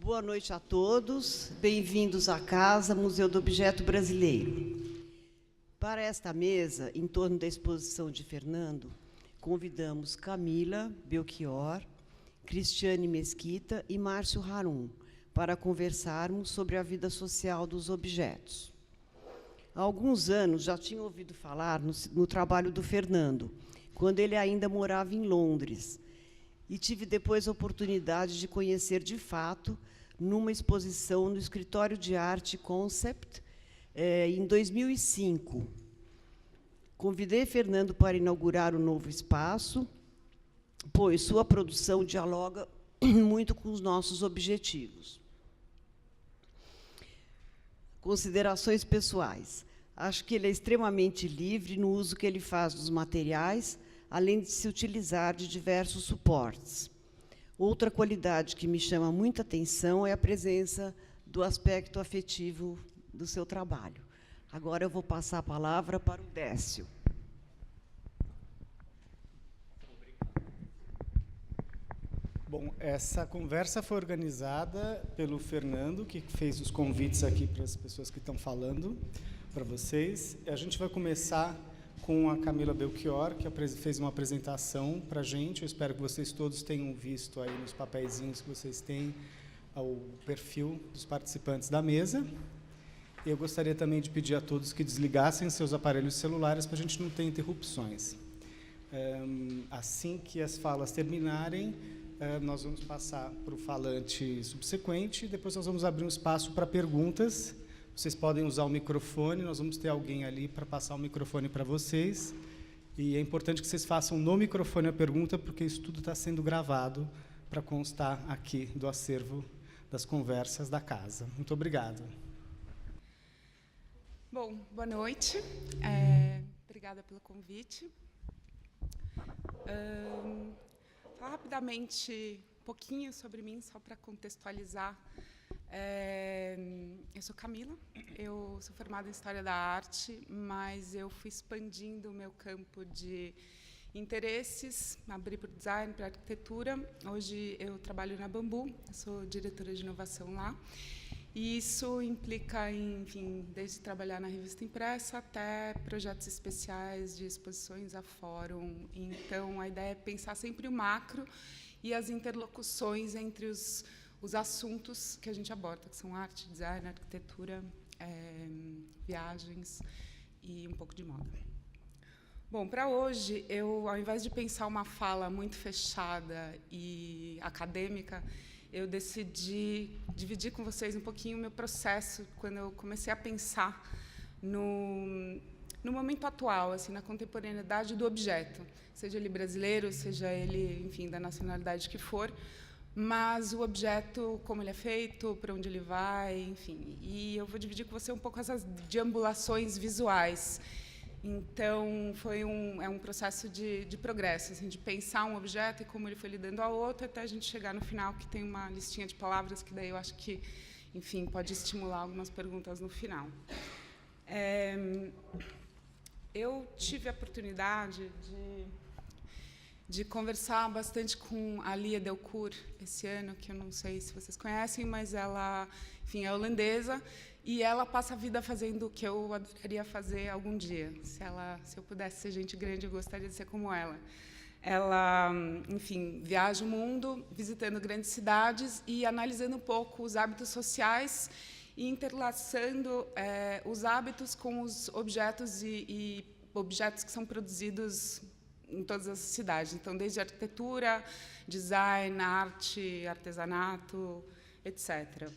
Boa noite a todos, bem-vindos à Casa Museu do Objeto Brasileiro. Para esta mesa, em torno da exposição de Fernando, convidamos Camila Belchior, Cristiane Mesquita e Márcio Harum para conversarmos sobre a vida social dos objetos. Há alguns anos já tinha ouvido falar no trabalho do Fernando, quando ele ainda morava em Londres, e tive depois a oportunidade de conhecer de fato numa exposição no Escritório de Arte Concept, em 2005. Convidei Fernando para inaugurar o novo espaço, pois sua produção dialoga muito com os nossos objetivos. Considerações pessoais. Acho que ele é extremamente livre no uso que ele faz dos materiais, além de se utilizar de diversos suportes. Outra qualidade que me chama muita atenção é a presença do aspecto afetivo do seu trabalho. Agora eu vou passar a palavra para o Décio. Bom, essa conversa foi organizada pelo Fernando, que fez os convites aqui para as pessoas que estão falando, para vocês. A gente vai começar com a Camila Belchior, que fez uma apresentação para a gente. Eu espero que vocês todos tenham visto aí nos papeizinhos que vocês têm o perfil dos participantes da mesa. E eu gostaria também de pedir a todos que desligassem seus aparelhos celulares para a gente não ter interrupções. Assim que as falas terminarem, nós vamos passar para o falante subsequente e depois nós vamos abrir um espaço para perguntas. Vocês podem usar o microfone, nós vamos ter alguém ali para passar o microfone para vocês. E é importante que vocês façam no microfone a pergunta, porque isso tudo está sendo gravado para constar aqui do acervo das conversas da casa. Muito obrigado. Bom, boa noite. Obrigada pelo convite. Falar rapidamente um pouquinho sobre mim, só para contextualizar. Eu sou Camila, eu sou formada em História da Arte, mas eu fui expandindo o meu campo de interesses, abri para o design, para a arquitetura. Hoje eu trabalho na Bambu, eu sou diretora de inovação lá. E isso implica, enfim, desde trabalhar na revista impressa até projetos especiais de exposições a fórum. Então, a ideia é pensar sempre o macro e as interlocuções entre os assuntos que a gente aborda, que são arte, design, arquitetura, viagens e um pouco de moda. Bom, para hoje, ao invés de pensar uma fala muito fechada e acadêmica, eu decidi dividir com vocês um pouquinho o meu processo quando eu comecei a pensar no momento atual, assim, na contemporaneidade do objeto, seja ele brasileiro, seja ele, enfim, da nacionalidade que for, mas o objeto, como ele é feito, para onde ele vai, enfim. E eu vou dividir com você um pouco essas deambulações visuais. Então, é um processo de progresso, assim, de pensar um objeto e como ele foi lidando ao outro, até a gente chegar no final, que tem uma listinha de palavras, que daí eu acho que, enfim, pode estimular algumas perguntas no final. Eu tive a oportunidade de conversar bastante com a Lia Delcourt esse ano, que eu não sei se vocês conhecem, mas ela, enfim, é holandesa, e ela passa a vida fazendo o que eu adoraria fazer algum dia. Se eu pudesse ser gente grande, eu gostaria de ser como ela. Ela, enfim, viaja o mundo, visitando grandes cidades e analisando um pouco os hábitos sociais e interlaçando os hábitos com os objetos e objetos que são produzidos em todas as cidades. Então, desde arquitetura, design, arte, artesanato, etc.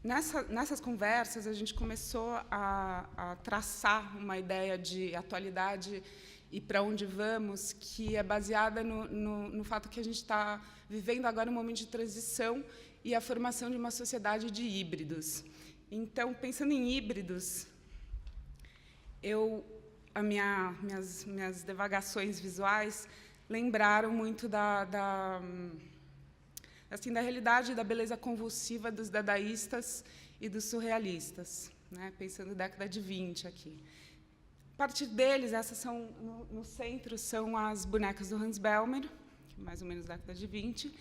Nessas conversas, a gente começou a traçar uma ideia de atualidade e para onde vamos, que é baseada no fato que a gente está vivendo agora um momento de transição e a formação de uma sociedade de híbridos. Então, pensando em híbridos, minhas divagações visuais lembraram muito da realidade da beleza convulsiva dos dadaístas e dos surrealistas, né? Pensando na década de 20 aqui. A partir deles, essas são no centro são as bonecas do Hans Bellmer, mais ou menos da década de 20,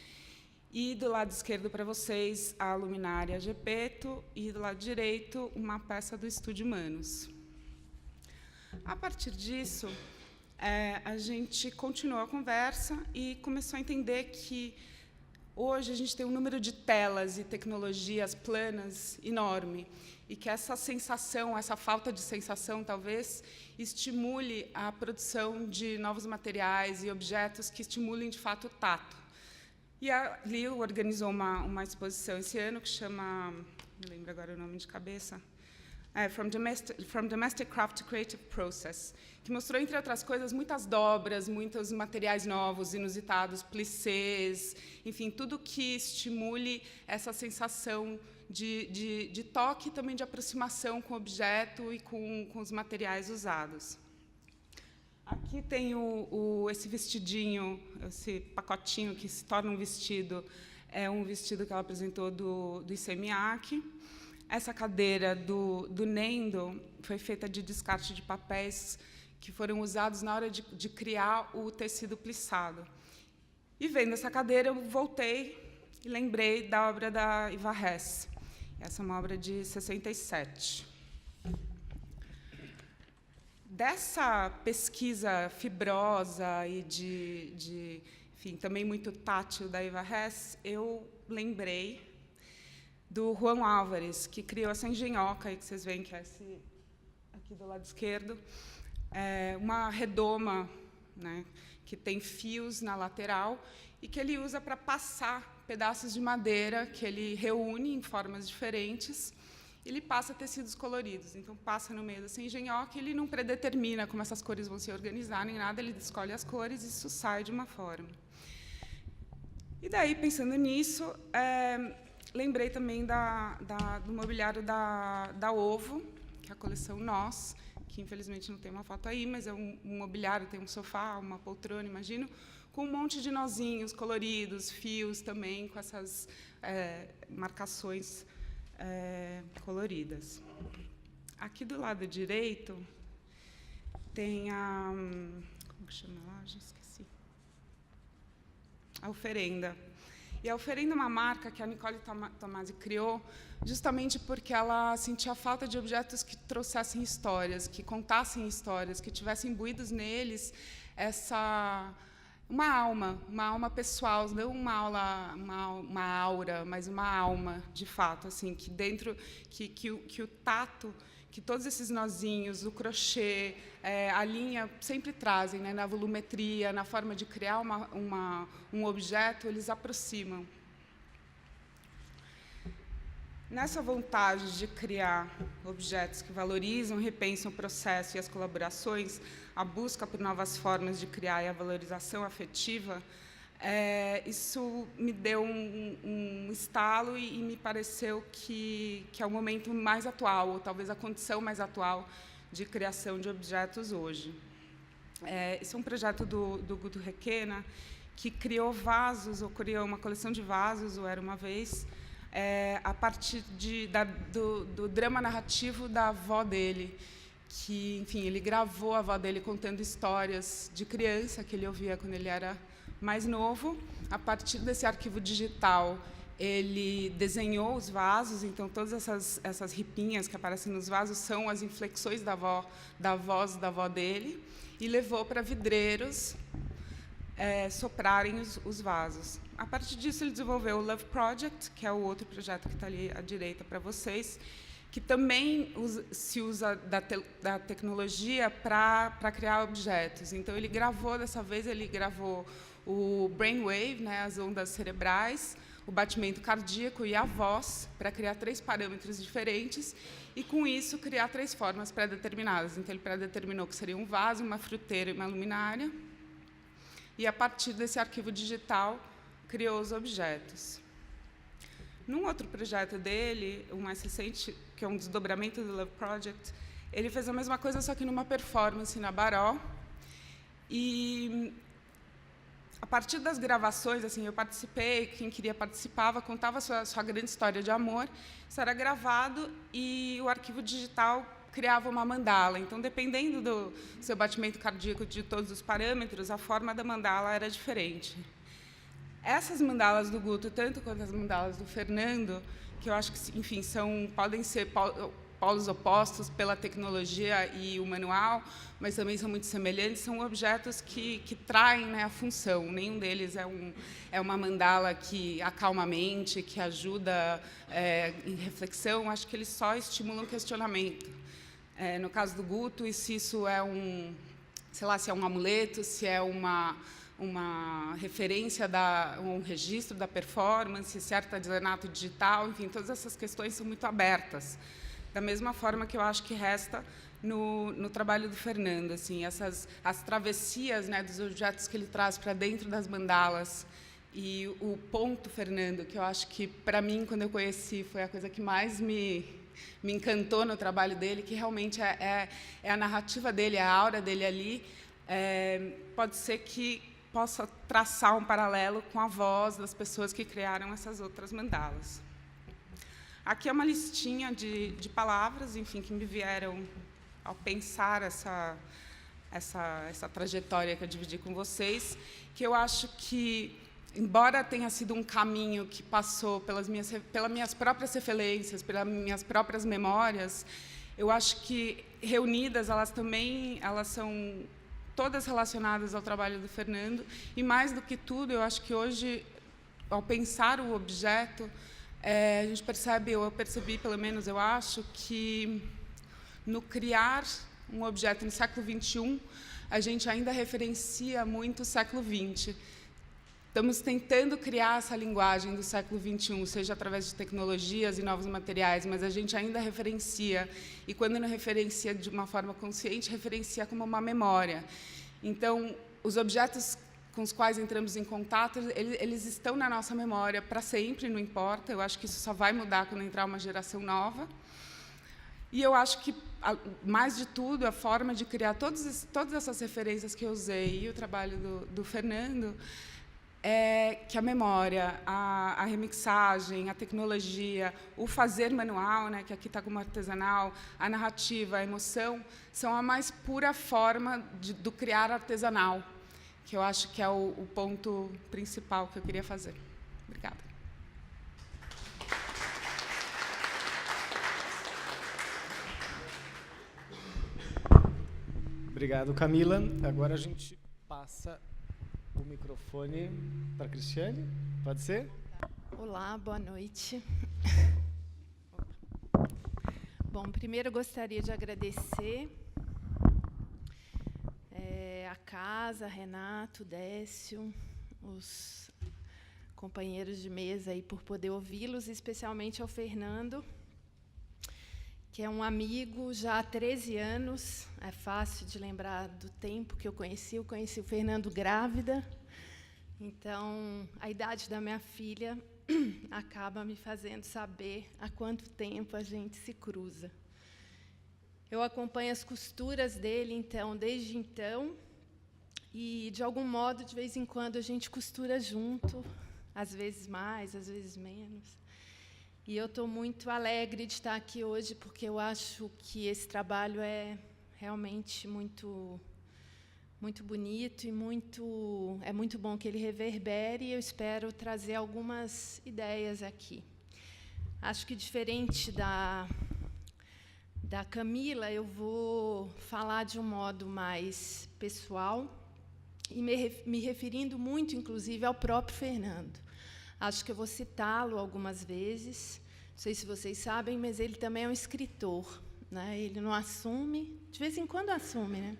E do lado esquerdo para vocês, a luminária Gepeto, e do lado direito, uma peça do Estúdio Manos. A partir disso, a gente continuou a conversa e começou a entender que hoje a gente tem um número de telas e tecnologias planas enorme, e que essa sensação, essa falta de sensação, talvez, estimule a produção de novos materiais e objetos que estimulem, de fato, o tato. E a Leo organizou uma exposição esse ano que chama, não lembro agora o nome de cabeça, From Domestic Craft to Creative Process, que mostrou, entre outras coisas, muitas dobras, muitos materiais novos, inusitados, plissés, enfim, tudo que estimule essa sensação de toque e também de aproximação com o objeto e com os materiais usados. Aqui tem esse vestidinho, esse pacotinho que se torna um vestido, é um vestido que ela apresentou do ICEMIAC. Essa cadeira do Nendo foi feita de descarte de papéis que foram usados na hora de criar o tecido plissado. E vendo essa cadeira, eu voltei e lembrei da obra da Eva Hesse. Essa é uma obra de 67. Dessa pesquisa fibrosa e enfim, também muito tátil da Eva Hesse, eu lembrei do Juan Álvares, que criou essa engenhoca aí que vocês veem, que é esse aqui do lado esquerdo, uma redoma, né, que tem fios na lateral e que ele usa para passar pedaços de madeira que ele reúne em formas diferentes. Ele passa tecidos coloridos, então passa no meio dessa engenhoca, ele não predetermina como essas cores vão se organizar, nem nada, ele escolhe as cores e isso sai de uma forma. E daí, pensando nisso, lembrei também do mobiliário da Ovo, que é a coleção Nós, que infelizmente não tem uma foto aí, mas é um mobiliário, tem um sofá, uma poltrona, imagino, com um monte de nozinhos coloridos, fios também, com essas marcações coloridas. Aqui do lado direito tem como que chama lá? Já esqueci. A Oferenda. E a Oferenda é uma marca que a Nicole Tomasi criou justamente porque ela sentia falta de objetos que trouxessem histórias, que contassem histórias, que tivessem imbuídos neles uma alma pessoal, não uma aura, mas uma alma, de fato, assim, que dentro que o tato, que todos esses nozinhos, o crochê, a linha sempre trazem, né, na volumetria, na forma de criar um objeto, eles aproximam. Nessa vontade de criar objetos que valorizam, repensam o processo e as colaborações, a busca por novas formas de criar e a valorização afetiva, isso me deu um estalo e me pareceu que é o momento mais atual, ou talvez a condição mais atual de criação de objetos hoje. Esse é um projeto do Guto Requena, que criou vasos, ou criou uma coleção de vasos, ou Era Uma Vez, a partir do drama narrativo da avó dele, que, enfim, ele gravou a avó dele contando histórias de criança que ele ouvia quando ele era mais novo. A partir desse arquivo digital, ele desenhou os vasos, então todas essas ripinhas que aparecem nos vasos são as inflexões da voz da avó dele, e levou para vidreiros soprarem os vasos. A partir disso, ele desenvolveu o Love Project, que é o outro projeto que está ali à direita para vocês, que também se usa da tecnologia para criar objetos. Então, dessa vez, ele gravou o brainwave, né, as ondas cerebrais, o batimento cardíaco e a voz, para criar 3 parâmetros diferentes, e, com isso, criar 3 formas pré-determinadas. Então, ele pré-determinou que seria um vaso, uma fruteira e uma luminária, e, a partir desse arquivo digital, criou os objetos. Num outro projeto dele, o mais recente, que é um desdobramento do Love Project, ele fez a mesma coisa, só que numa performance na Baró. E, a partir das gravações, assim, eu participei, quem queria participava, contava a sua grande história de amor. Isso era gravado e o arquivo digital criava uma mandala. Então, dependendo do seu batimento cardíaco, de todos os parâmetros, a forma da mandala era diferente. essas mandalas do Guto, tanto quanto as mandalas do Fernando, que eu acho que, enfim, podem ser polos opostos pela tecnologia e o manual, mas também são muito semelhantes, são objetos que traem, né, a função. Nenhum deles é uma mandala que acalma a mente, que ajuda em reflexão. Acho que eles só estimulam o questionamento. No caso do Guto, e se isso é sei lá, se é um amuleto, se é uma referência, um registro da performance, se é artesanato digital, enfim, todas essas questões são muito abertas. Da mesma forma que eu acho que resta no trabalho do Fernando, assim, as travessias, né, dos objetos que ele traz para dentro das mandalas, e o ponto Fernando, que eu acho que, para mim, quando eu conheci, foi a coisa que mais me encantou no trabalho dele, que realmente é a narrativa dele, a aura dele ali. Pode ser que possa traçar um paralelo com a voz das pessoas que criaram essas outras mandalas. Aqui é uma listinha de palavras, enfim, que me vieram ao pensar essa trajetória que eu dividi com vocês, que eu acho que, embora tenha sido um caminho que passou pelas minhas próprias referências, pelas minhas próprias memórias, eu acho que, reunidas, elas são todas relacionadas ao trabalho do Fernando, e, mais do que tudo, eu acho que hoje, ao pensar o objeto, a gente percebe, eu percebi, pelo menos eu acho, que no criar um objeto no século XXI, a gente ainda referencia muito o século XX. Estamos tentando criar essa linguagem do século XXI, seja através de tecnologias e novos materiais, mas a gente ainda referencia, e quando não referencia de uma forma consciente, referencia como uma memória. Então, os objetos com os quais entramos em contato, eles estão na nossa memória para sempre, não importa. Eu acho que isso só vai mudar quando entrar uma geração nova. E eu acho que, mais de tudo, a forma de criar todas essas referências que eu usei e o trabalho do Fernando é que a memória, a remixagem, a tecnologia, o fazer manual, né, que aqui está como artesanal, a narrativa, a emoção, são a mais pura forma do criar artesanal, que eu acho que é o ponto principal que eu queria fazer. Obrigada. Obrigado, Camila. Agora a gente passa o microfone para a Cristiane. Pode ser? Olá, boa noite. Bom, primeiro eu gostaria de agradecer a casa, Renato, Décio, os companheiros de mesa aí por poder ouvi-los, especialmente ao Fernando, que é um amigo já há 13 anos. É fácil de lembrar do tempo que eu conheci o Fernando grávida. Então, a idade da minha filha acaba me fazendo saber há quanto tempo a gente se cruza. Eu acompanho as costuras dele, desde então, e, de algum modo, de vez em quando, a gente costura junto, às vezes mais, às vezes menos. E eu estou muito alegre de estar aqui hoje, porque eu acho que esse trabalho é realmente muito bonito e é muito bom que ele reverbere, e eu espero trazer algumas ideias aqui. Acho que, diferente da Camila, eu vou falar de um modo mais pessoal e me referindo muito, inclusive, ao próprio Fernando. Acho que eu vou citá-lo algumas vezes. Não sei se vocês sabem, mas ele também é um escritor, né? Ele não assume, de vez em quando assume, né?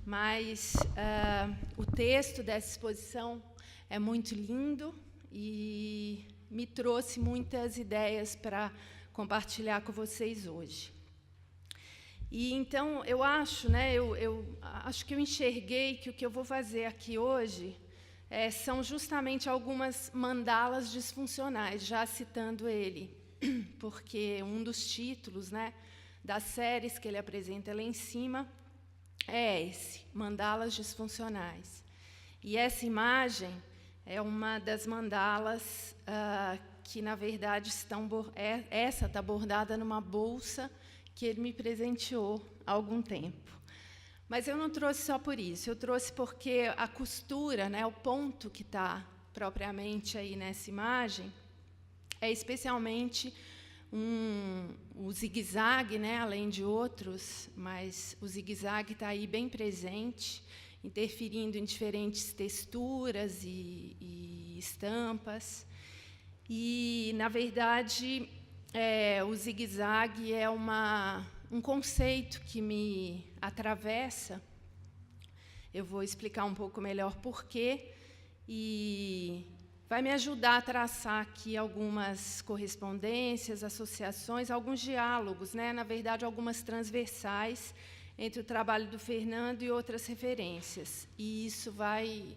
Mas o texto dessa exposição é muito lindo e me trouxe muitas ideias para compartilhar com vocês hoje. E, então, eu acho, eu acho que eu enxerguei que o que eu vou fazer aqui hoje são justamente algumas mandalas disfuncionais, já citando ele, porque um dos títulos, das séries que ele apresenta lá em cima é esse, Mandalas Disfuncionais. E essa imagem é uma das mandalas que, na verdade, essa está bordada numa bolsa que ele me presenteou há algum tempo. Mas eu não trouxe só por isso, eu trouxe porque a costura, o ponto que está propriamente aí nessa imagem é especialmente o zigue-zague, né, além de outros, mas o zigue-zague está aí bem presente, interferindo em diferentes texturas e estampas. E, na verdade, o zigue-zague é um conceito que me atravessa. Eu vou explicar um pouco melhor por quê, e vai me ajudar a traçar aqui algumas correspondências, associações, alguns diálogos, né? Na verdade, algumas transversais entre o trabalho do Fernando e outras referências. E isso vai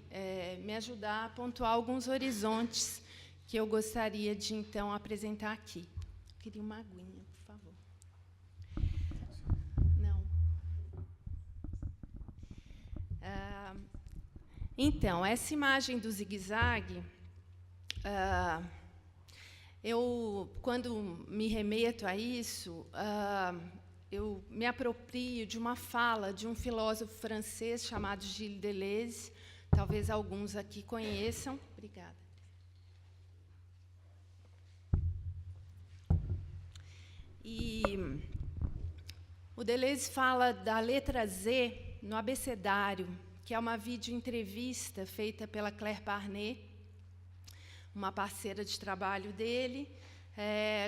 me ajudar a pontuar alguns horizontes que eu gostaria de, então, apresentar aqui. Eu queria uma aguinha, por favor. Não. Então, essa imagem do zigue-zague, eu, quando me remeto a isso, eu me aproprio de uma fala de um filósofo francês chamado Gilles Deleuze, talvez alguns aqui conheçam. Obrigada. E o Deleuze fala da letra Z no abecedário, que é uma videoentrevista feita pela Claire Parnet, uma parceira de trabalho dele,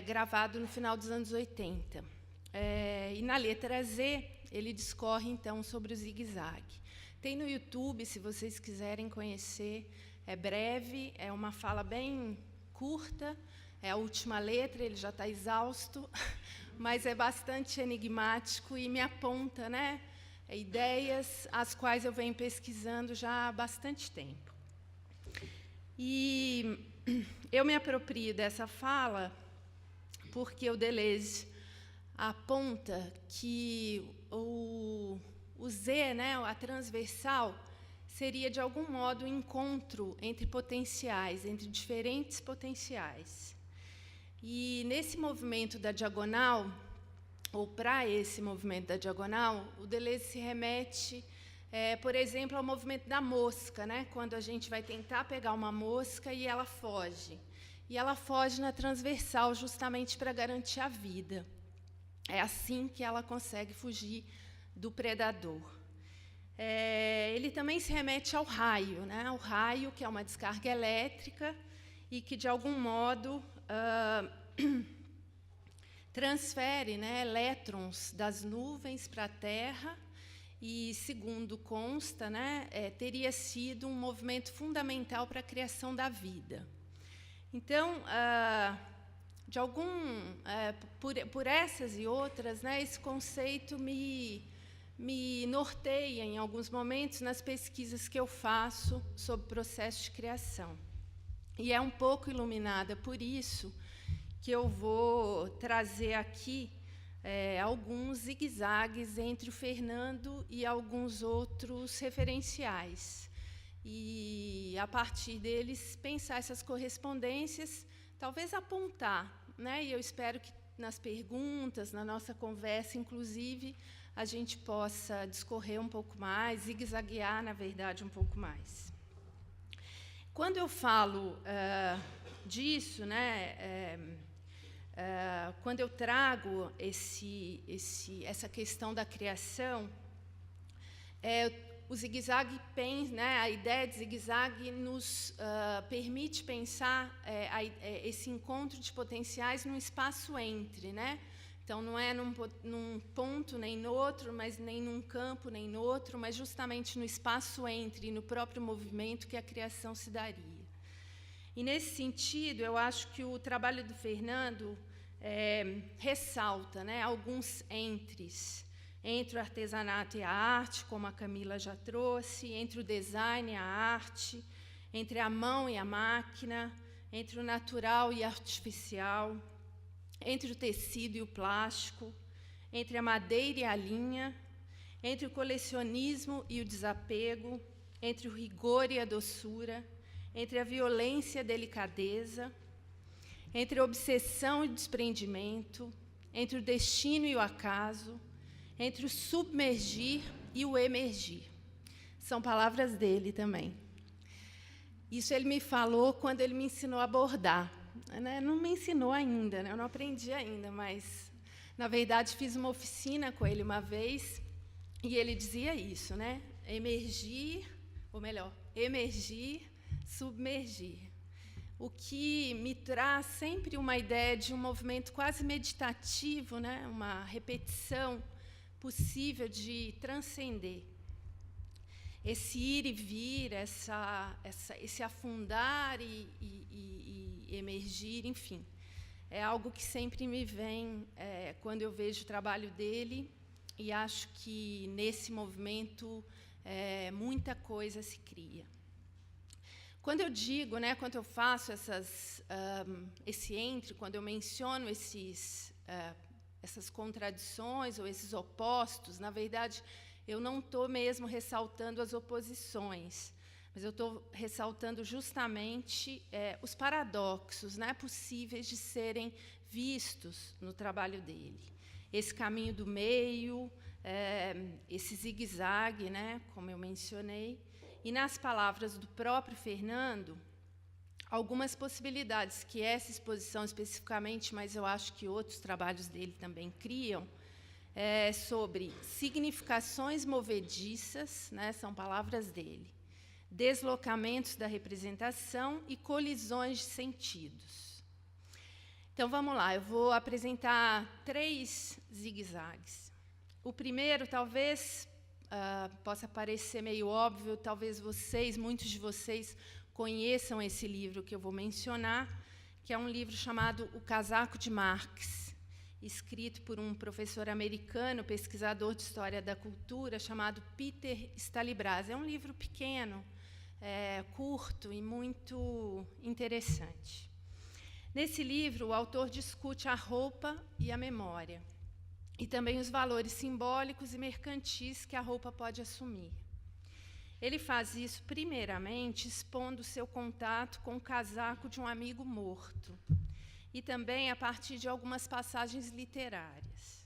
gravado no final dos anos 80. E na letra Z, ele discorre, então, sobre o zigue-zague. Tem no YouTube, se vocês quiserem conhecer, é breve, é uma fala bem curta, é a última letra, ele já está exausto, mas é bastante enigmático e me aponta, né, ideias às quais eu venho pesquisando já há bastante tempo. E eu me aproprio dessa fala porque o Deleuze aponta que o Z, né, a transversal, seria, de algum modo, um encontro entre potenciais, entre diferentes potenciais. E, nesse movimento da diagonal, ou para esse movimento da diagonal, o Deleuze se remete, por exemplo, ao movimento da mosca, né? Quando a gente vai tentar pegar uma mosca e ela foge. E ela foge na transversal justamente para garantir a vida. É assim que ela consegue fugir do predador. Ele também se remete ao raio, né? O raio, que é uma descarga elétrica e que, de algum modo, transfere, né, elétrons das nuvens para a Terra e, segundo consta, né, teria sido um movimento fundamental para a criação da vida. Então, por essas e outras, né, esse conceito me norteia, em alguns momentos, nas pesquisas que eu faço sobre o processo de criação. E é um pouco iluminada por isso que eu vou trazer aqui alguns zigue-zagues entre o Fernando e alguns outros referenciais. E, a partir deles, pensar essas correspondências, talvez apontar, né? E eu espero que nas perguntas, na nossa conversa, inclusive, a gente possa discorrer um pouco mais, zigue-zaguear, na verdade, um pouco mais. Quando eu falo disso, né, quando eu trago essa questão da criação, o zigue-zague, né, a ideia de zigue-zague nos permite pensar esse encontro de potenciais num espaço entre, né? Então, não é num ponto nem no outro, mas nem num campo nem no outro, mas justamente no espaço entre, no próprio movimento que a criação se daria. E, nesse sentido, eu acho que o trabalho do Fernando ressalta, né, alguns entres, entre o artesanato e a arte, como a Camila já trouxe, entre o design e a arte, entre a mão e a máquina, entre o natural e o artificial, entre o tecido e o plástico, entre a madeira e a linha, entre o colecionismo e o desapego, entre o rigor e a doçura, entre a violência e a delicadeza, entre a obsessão e o desprendimento, entre o destino e o acaso, entre o submergir e o emergir. São palavras dele também. Isso ele me falou quando ele me ensinou a bordar. Né? Não me ensinou ainda, né? Eu não aprendi ainda, mas, na verdade, fiz uma oficina com ele uma vez, e ele dizia isso, né? Emergir, ou melhor, emergir, submergir. O que me traz sempre uma ideia de um movimento quase meditativo, né? Uma repetição possível de transcender. Esse ir e vir, esse afundar e emergir, enfim, é algo que sempre me vem quando eu vejo o trabalho dele, e acho que nesse movimento muita coisa se cria. Quando eu digo, né, quando eu faço esse entre, quando eu menciono essas contradições ou esses opostos, na verdade, eu não estou mesmo ressaltando as oposições, mas eu estou ressaltando justamente os paradoxos, né, possíveis de serem vistos no trabalho dele. Esse caminho do meio, esse zigue-zague, né, como eu mencionei, e, nas palavras do próprio Fernando, algumas possibilidades que essa exposição especificamente, mas eu acho que outros trabalhos dele também criam, sobre significações movediças, né, são palavras dele, deslocamentos da representação e colisões de sentidos. Então, vamos lá, eu vou apresentar 3 zigue-zagues. O primeiro, talvez, possa parecer meio óbvio, talvez muitos de vocês, conheçam esse livro que eu vou mencionar, que é um livro chamado O Casaco de Marx, escrito por um professor americano, pesquisador de história da cultura, chamado Peter Stalibraz. É um livro pequeno, curto e muito interessante. Nesse livro, o autor discute a roupa e a memória, e também os valores simbólicos e mercantis que a roupa pode assumir. Ele faz isso, primeiramente, expondo seu contato com o casaco de um amigo morto, e também a partir de algumas passagens literárias.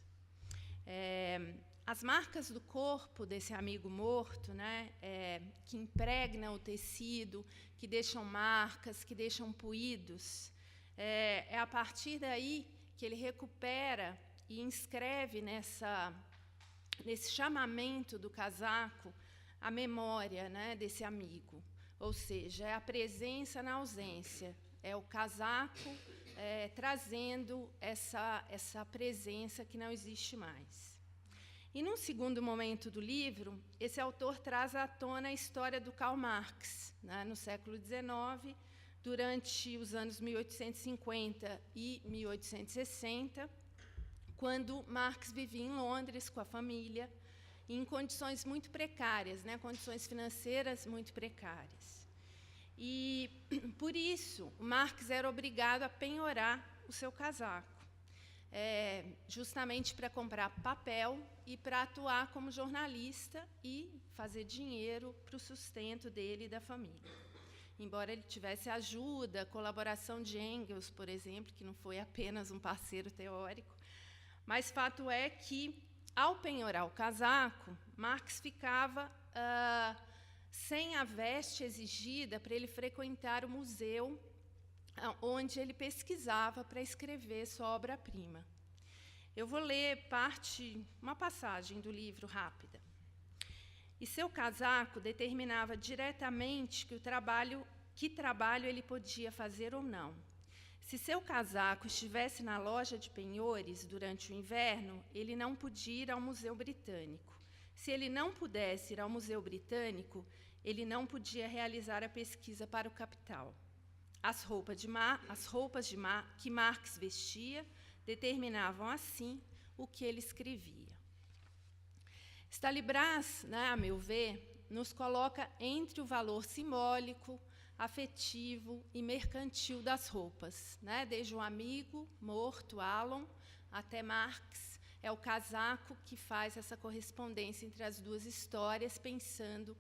As marcas do corpo desse amigo morto, né, que impregnam o tecido, que deixam marcas, que deixam puídos, é a partir daí que ele recupera e inscreve nesse chamamento do casaco a memória, né, desse amigo. Ou seja, é a presença na ausência, é o casaco trazendo essa presença que não existe mais. E, num segundo momento do livro, esse autor traz à tona a história do Karl Marx, né, no século XIX, durante os anos 1850 e 1860, quando Marx vivia em Londres com a família, em condições muito precárias, né, condições financeiras muito precárias. E, por isso, Marx era obrigado a penhorar o seu casaco, justamente para comprar papel e para atuar como jornalista e fazer dinheiro para o sustento dele e da família. Embora ele tivesse ajuda, colaboração de Engels, por exemplo, que não foi apenas um parceiro teórico, mas fato é que, ao penhorar o casaco, Marx ficava sem a veste exigida para ele frequentar o museu onde ele pesquisava para escrever sua obra-prima. Eu vou ler uma passagem do livro rápida. E seu casaco determinava diretamente que trabalho ele podia fazer ou não. Se seu casaco estivesse na loja de penhores durante o inverno, ele não podia ir ao Museu Britânico. Se ele não pudesse ir ao Museu Britânico, ele não podia realizar a pesquisa para o Capital. As roupas que Marx vestia determinavam, assim, o que ele escrevia. Stalibraz, né, a meu ver, nos coloca entre o valor simbólico, afetivo e mercantil das roupas, né? Desde o amigo morto, Alan, até Marx, é o casaco que faz essa correspondência entre as duas histórias, pensando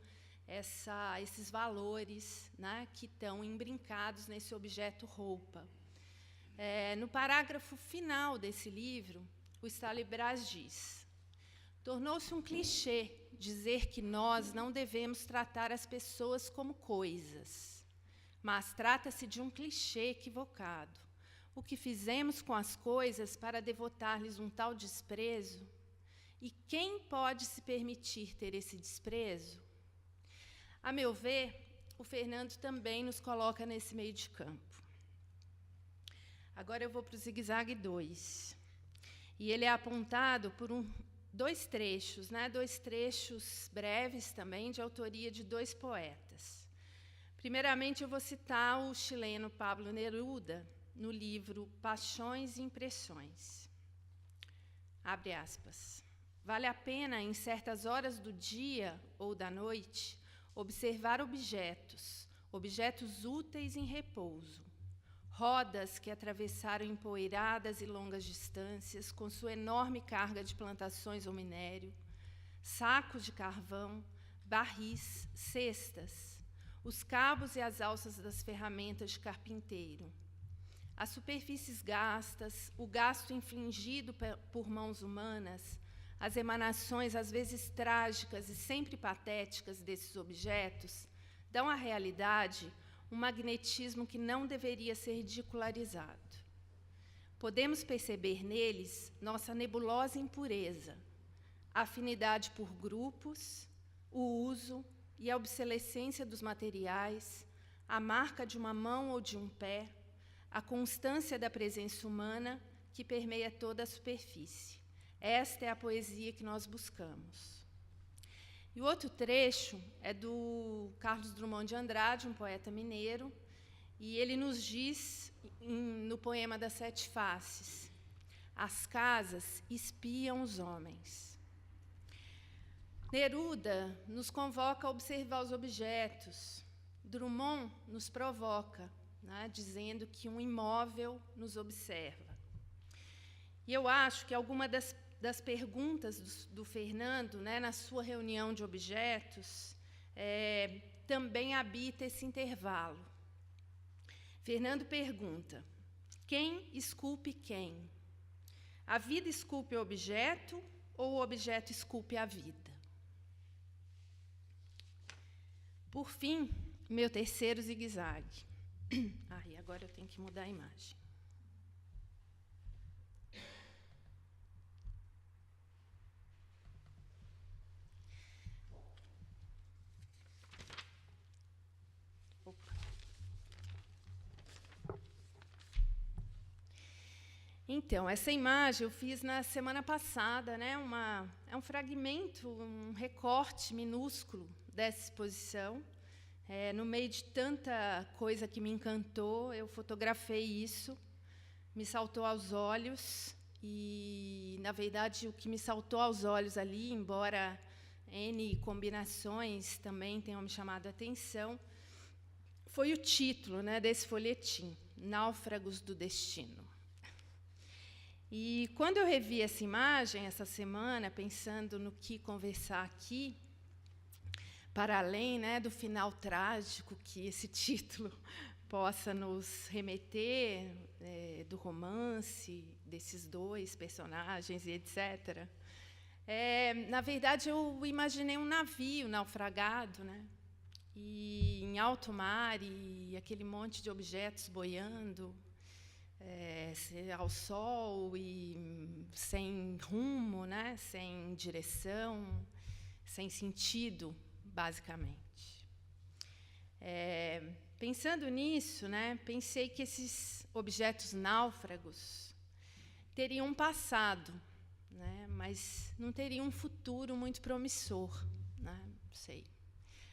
esses valores, né, que estão embrincados nesse objeto roupa. No parágrafo final desse livro, o Stalibraz diz: tornou-se um clichê dizer que nós não devemos tratar as pessoas como coisas. mas trata-se de um clichê equivocado. O que fizemos com as coisas para devotar-lhes um tal desprezo? E quem pode se permitir ter esse desprezo? A meu ver, o Fernando também nos coloca nesse meio de campo. Agora eu vou para o zigue-zague 2. E ele é apontado por dois trechos, né? 2 trechos breves também, de autoria de 2 poetas. Primeiramente, eu vou citar o chileno Pablo Neruda, no livro Paixões e Impressões. Abre aspas. Vale a pena, em certas horas do dia ou da noite, observar objetos úteis em repouso, rodas que atravessaram empoeiradas e longas distâncias com sua enorme carga de plantações ou minério, sacos de carvão, barris, cestas, os cabos e as alças das ferramentas de carpinteiro, as superfícies gastas, o gasto infligido por mãos humanas, as emanações, às vezes trágicas e sempre patéticas desses objetos, dão à realidade um magnetismo que não deveria ser ridicularizado. Podemos perceber neles nossa nebulosa impureza, a afinidade por grupos, o uso e a obsolescência dos materiais, a marca de uma mão ou de um pé, a constância da presença humana que permeia toda a superfície. Esta é a poesia que nós buscamos. E o outro trecho é do Carlos Drummond de Andrade, um poeta mineiro, e ele nos diz, no poema das 7 faces, as casas espiam os homens. Neruda nos convoca a observar os objetos. Drummond nos provoca, né, dizendo que um imóvel nos observa. E eu acho que alguma das perguntas do Fernando, né, na sua reunião de objetos, também habita esse intervalo. Fernando pergunta: quem esculpe quem? A vida esculpe o objeto ou o objeto esculpe a vida? Por fim, meu terceiro zigue-zague. E agora eu tenho que mudar a imagem. Então, essa imagem eu fiz na semana passada, né? É um fragmento, um recorte minúsculo dessa exposição. No meio de tanta coisa que me encantou, eu fotografei isso, me saltou aos olhos, e, na verdade, o que me saltou aos olhos ali, embora N combinações também tenham me chamado a atenção, foi o título, né, desse folhetim, Náufragos do Destino. E, quando eu revi essa imagem, essa semana, pensando no que conversar aqui, para além, né, do final trágico que esse título possa nos remeter, do romance, desses 2 personagens e etc., na verdade, eu imaginei um navio naufragado, né, e em alto mar, e aquele monte de objetos boiando ao sol e sem rumo, né, sem direção, sem sentido, basicamente. Pensando nisso, né, pensei que esses objetos náufragos teriam um passado, né, mas não teriam um futuro muito promissor, né, não sei,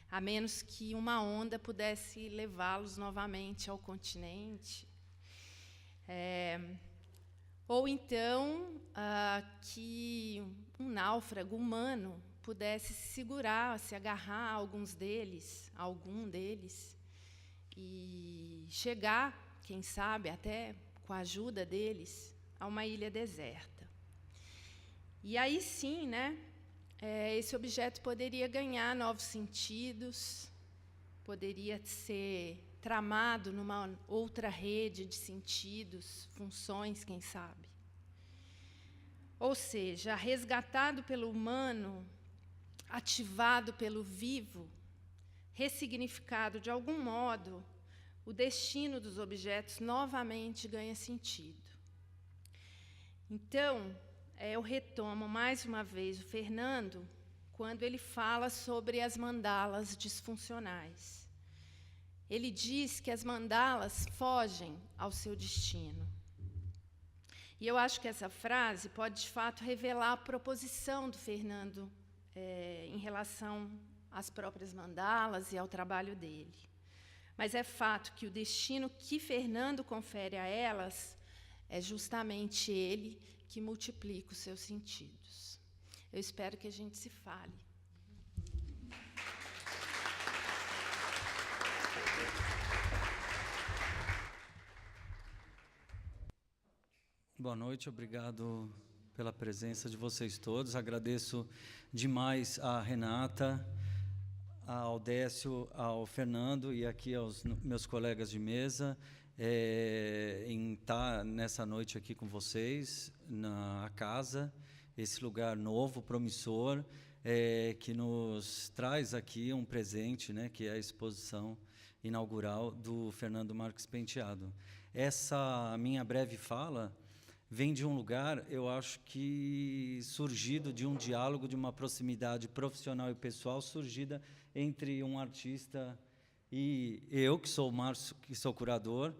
a menos que uma onda pudesse levá-los novamente ao continente, ou então que um náufrago humano pudesse se segurar, se agarrar a algum deles, e chegar, quem sabe, até com a ajuda deles, a uma ilha deserta. E aí sim, né, esse objeto poderia ganhar novos sentidos, poderia ser tramado numa outra rede de sentidos, funções, quem sabe. Ou seja, resgatado pelo humano, ativado pelo vivo, ressignificado de algum modo, o destino dos objetos novamente ganha sentido. Então, eu retomo mais uma vez o Fernando, quando ele fala sobre as mandalas disfuncionais. Ele diz que as mandalas fogem ao seu destino. E eu acho que essa frase pode, de fato, revelar a proposição do Fernando em relação às próprias mandalas e ao trabalho dele. Mas é fato que o destino que Fernando confere a elas é justamente ele que multiplica os seus sentidos. Eu espero que a gente se fale. Boa noite, obrigado pela presença de vocês todos. Agradeço demais a Renata, ao Décio, ao Fernando e aqui aos meus colegas de mesa em estar nessa noite aqui com vocês, na casa, esse lugar novo, promissor, que nos traz aqui um presente, né, que é a exposição inaugural do Fernando Marques Penteado. Essa minha breve fala vem de um lugar, eu acho que surgido de um diálogo, de uma proximidade profissional e pessoal, surgida entre um artista e eu, que sou o Márcio, que sou curador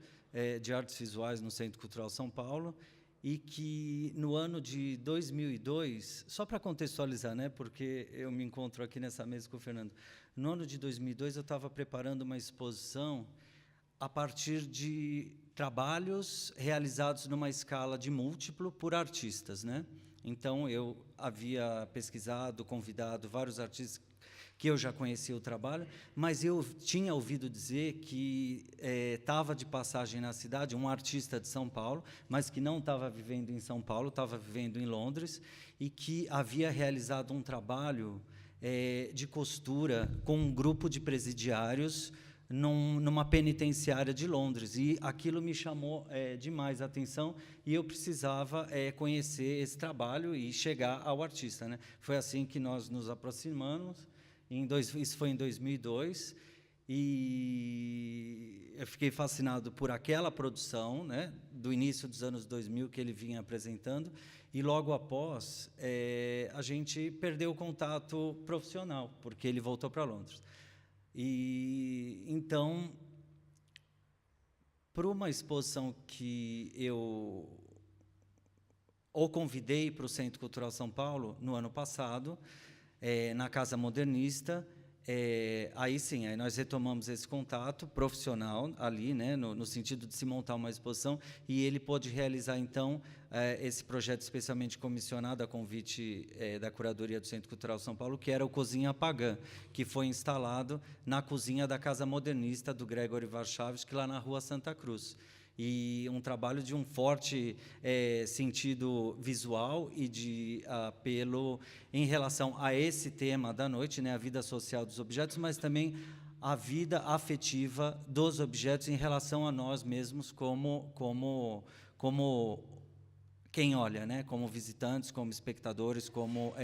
de artes visuais no Centro Cultural São Paulo, e que no ano de 2002, só para contextualizar, né, porque eu me encontro aqui nessa mesa com o Fernando, no ano de 2002 eu estava preparando uma exposição a partir de trabalhos realizados numa escala de múltiplo por artistas, né? Então, eu havia pesquisado, convidado vários artistas que eu já conhecia o trabalho, mas eu tinha ouvido dizer que estava de passagem na cidade um artista de São Paulo, mas que não estava vivendo em São Paulo, estava vivendo em Londres, e que havia realizado um trabalho de costura com um grupo de presidiários numa penitenciária de Londres, e aquilo me chamou demais a atenção, e eu precisava conhecer esse trabalho e chegar ao artista, né? Foi assim que nós nos aproximamos, isso foi em 2002, e eu fiquei fascinado por aquela produção, né, do início dos anos 2000 que ele vinha apresentando, e logo após a gente perdeu o contato profissional, porque ele voltou para Londres. E então, para uma exposição que eu o convidei para o Centro Cultural São Paulo no ano passado, na Casa Modernista, aí sim, aí nós retomamos esse contato profissional ali, né, no sentido de se montar uma exposição, e ele pôde realizar, então, esse projeto especialmente comissionado a convite da Curadoria do Centro Cultural São Paulo, que era o Cozinha Pagã, que foi instalado na cozinha da Casa Modernista do Gregory Warchavsky, lá na Rua Santa Cruz. E um trabalho de um forte sentido visual e de apelo em relação a esse tema da noite, né, a vida social dos objetos, mas também a vida afetiva dos objetos em relação a nós mesmos como quem olha, né, como visitantes, como espectadores, como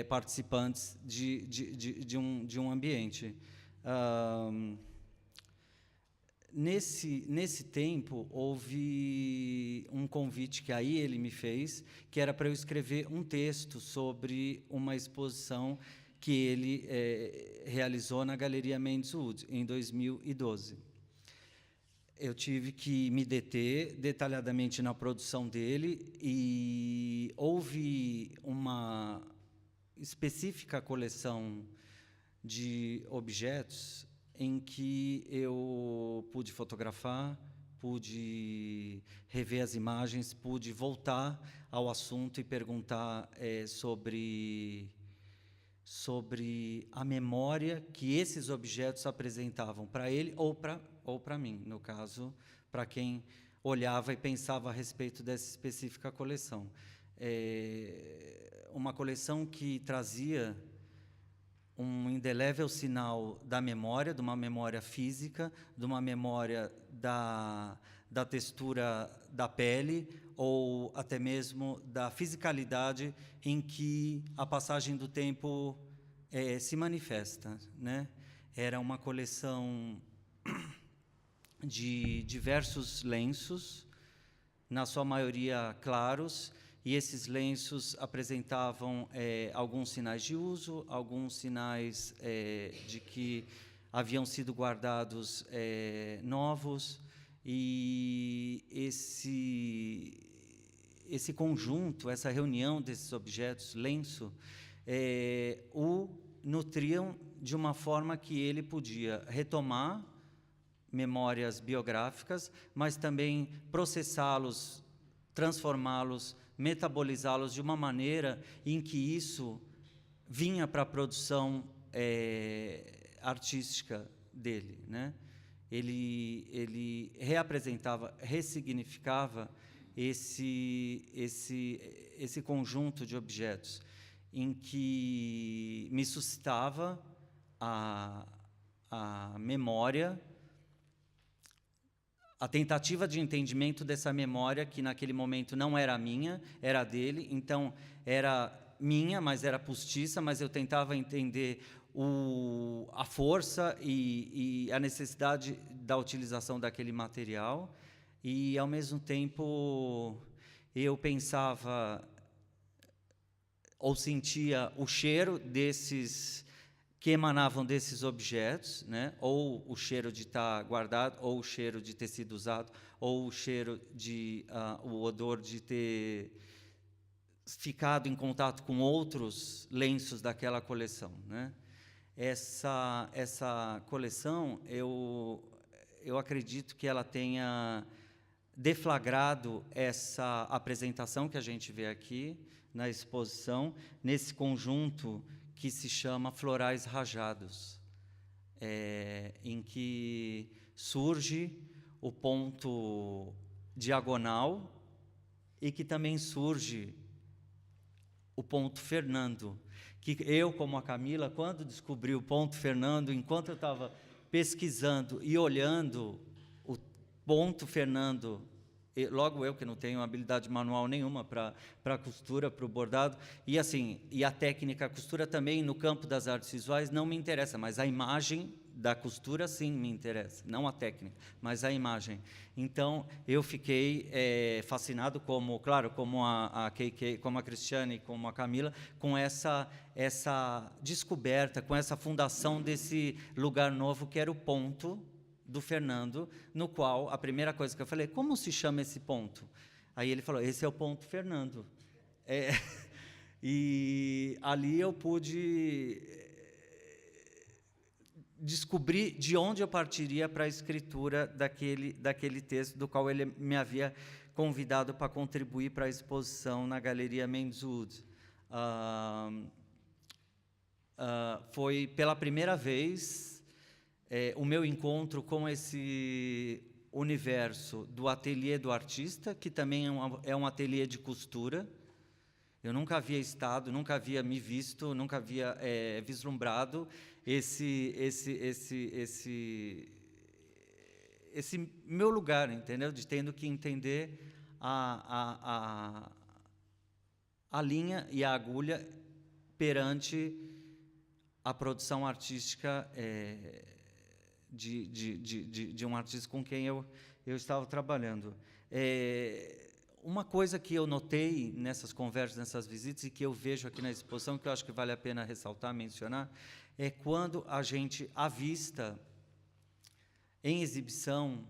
participantes de um ambiente. Nesse tempo, houve um convite que aí ele me fez, que era para eu escrever um texto sobre uma exposição que ele realizou na Galeria Mendes Wood, em 2012. Eu tive que me deter detalhadamente na produção dele, e houve uma específica coleção de objetos em que eu pude fotografar, pude rever as imagens, pude voltar ao assunto e perguntar sobre a memória que esses objetos apresentavam para ele ou para mim, no caso, para quem olhava e pensava a respeito dessa específica coleção. Uma coleção que trazia um indelével sinal da memória, de uma memória física, de uma memória da textura da pele, ou até mesmo da fisicalidade em que a passagem do tempo se manifesta, né? Era uma coleção de diversos lenços, na sua maioria claros, e esses lenços apresentavam alguns sinais de uso, alguns sinais de que haviam sido guardados novos, e esse conjunto, essa reunião desses objetos, lenço, o nutriam de uma forma que ele podia retomar memórias biográficas, mas também processá-los, transformá-los, metabolizá-los de uma maneira em que isso vinha para a produção artística dele, né? Ele reapresentava, ressignificava esse conjunto de objetos em que me suscitava a memória, a tentativa de entendimento dessa memória, que naquele momento não era minha, era dele, então era minha, mas era postiça, mas eu tentava entender a força e a necessidade da utilização daquele material, e, ao mesmo tempo, eu pensava ou sentia o cheiro que emanavam desses objetos, né? Ou o cheiro de estar guardado, ou o cheiro de ter sido usado, ou o cheiro o odor de ter ficado em contato com outros lenços daquela coleção, né? Essa coleção, eu acredito que ela tenha deflagrado essa apresentação que a gente vê aqui na exposição, nesse conjunto que se chama Florais Rajados, em que surge o ponto diagonal e que também surge o ponto Fernando, que eu, como a Camila, quando descobri o ponto Fernando, enquanto eu estava pesquisando e olhando o ponto Fernando, logo eu que não tenho habilidade manual nenhuma para costura, para o bordado, e assim, e a técnica, a costura também no campo das artes visuais não me interessa, mas a imagem da costura sim me interessa, não a técnica, mas a imagem. Então eu fiquei fascinado, como a KK, como a Cristiane, como a Camila, com essa descoberta, com essa fundação desse lugar novo que era o ponto do Fernando, no qual a primeira coisa que eu falei, como se chama esse ponto? Aí ele falou, esse é o ponto Fernando. E ali eu pude descobrir de onde eu partiria para a escritura daquele texto, do qual ele me havia convidado para contribuir para a exposição na Galeria Menswood. Foi pela primeira vez o meu encontro com esse universo do ateliê do artista, que também é um ateliê de costura. Eu nunca havia estado, nunca havia me visto, nunca havia vislumbrado esse meu lugar, entendeu? De tendo que entender a linha e a agulha perante a produção artística de um artista com quem eu estava trabalhando. Uma coisa que eu notei nessas conversas, nessas visitas, e que eu vejo aqui na exposição, que eu acho que vale a pena ressaltar, mencionar, é quando a gente avista em exibição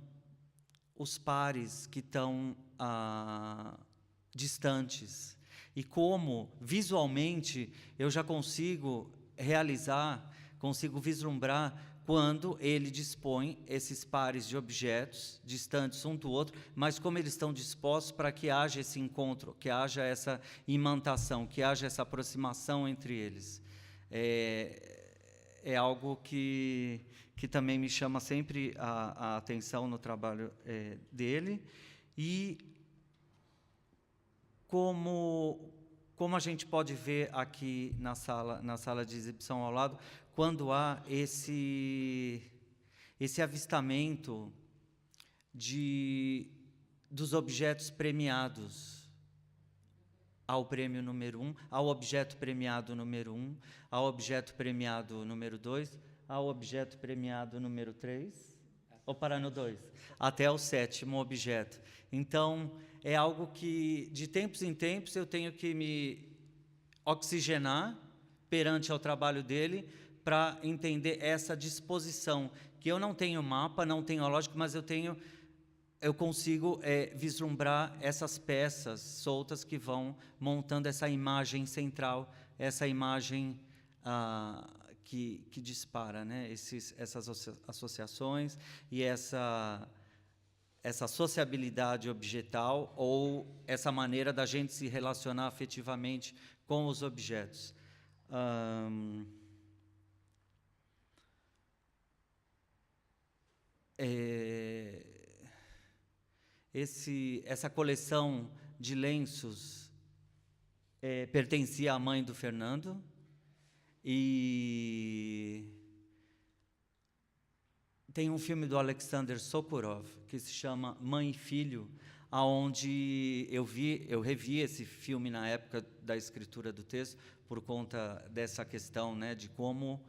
os pares que estão distantes, e como, visualmente, eu já consigo vislumbrar quando ele dispõe esses pares de objetos distantes um do outro, mas como eles estão dispostos para que haja esse encontro, que haja essa imantação, que haja essa aproximação entre eles. É algo que também me chama sempre a atenção no trabalho dele, e como a gente pode ver aqui na sala de exibição ao lado, quando há esse avistamento dos objetos premiados, ao prêmio número 1, ao objeto premiado número 1, ao objeto premiado número 2, ao objeto premiado número 3. Ou parar no 2? Até o 7º objeto. Então, é algo que, de tempos em tempos, eu tenho que me oxigenar perante ao trabalho dele para entender essa disposição, que eu não tenho mapa, não tenho lógica, mas eu consigo vislumbrar essas peças soltas que vão montando essa imagem central, essa imagem que dispara, né? Essas associações e essa sociabilidade objetal, ou essa maneira da gente se relacionar afetivamente com os objetos. Essa coleção de lenços pertencia à mãe do Fernando, e tem um filme do Alexander Sokurov que se chama Mãe e Filho, aonde eu revi esse filme na época da escritura do texto, por conta dessa questão, né, de como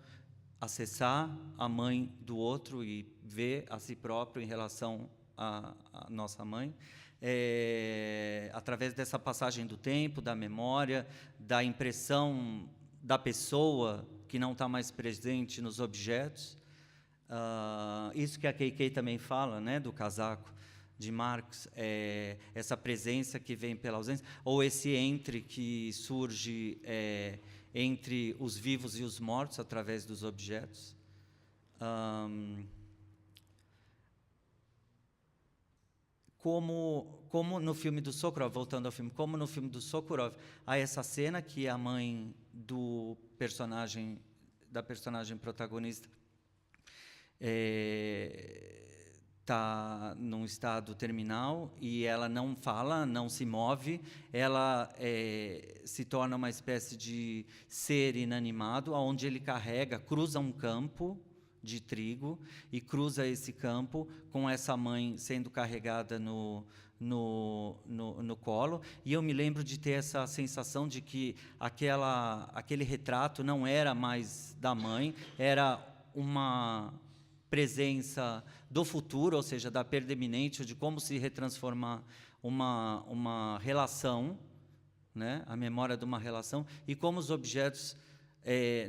acessar a mãe do outro e ver a si próprio em relação à nossa mãe, através dessa passagem do tempo, da memória, da impressão da pessoa que não está mais presente nos objetos. Isso que a Kei também fala, né, do casaco de Marx, essa presença que vem pela ausência, ou esse entre que surge entre os vivos e os mortos através dos objetos. Como no filme do Sokurov, voltando ao filme, como no filme do Sokurov, há essa cena que a mãe da personagem protagonista está num estado terminal e ela não fala, não se move, ela se torna uma espécie de ser inanimado, onde ele cruza um campo de trigo e cruza esse campo com essa mãe sendo carregada no colo, e eu me lembro de ter essa sensação de que aquele retrato não era mais da mãe, era uma presença do futuro, ou seja, da perda iminente, de como se retransformar uma relação, né, a memória de uma relação, e como os objetos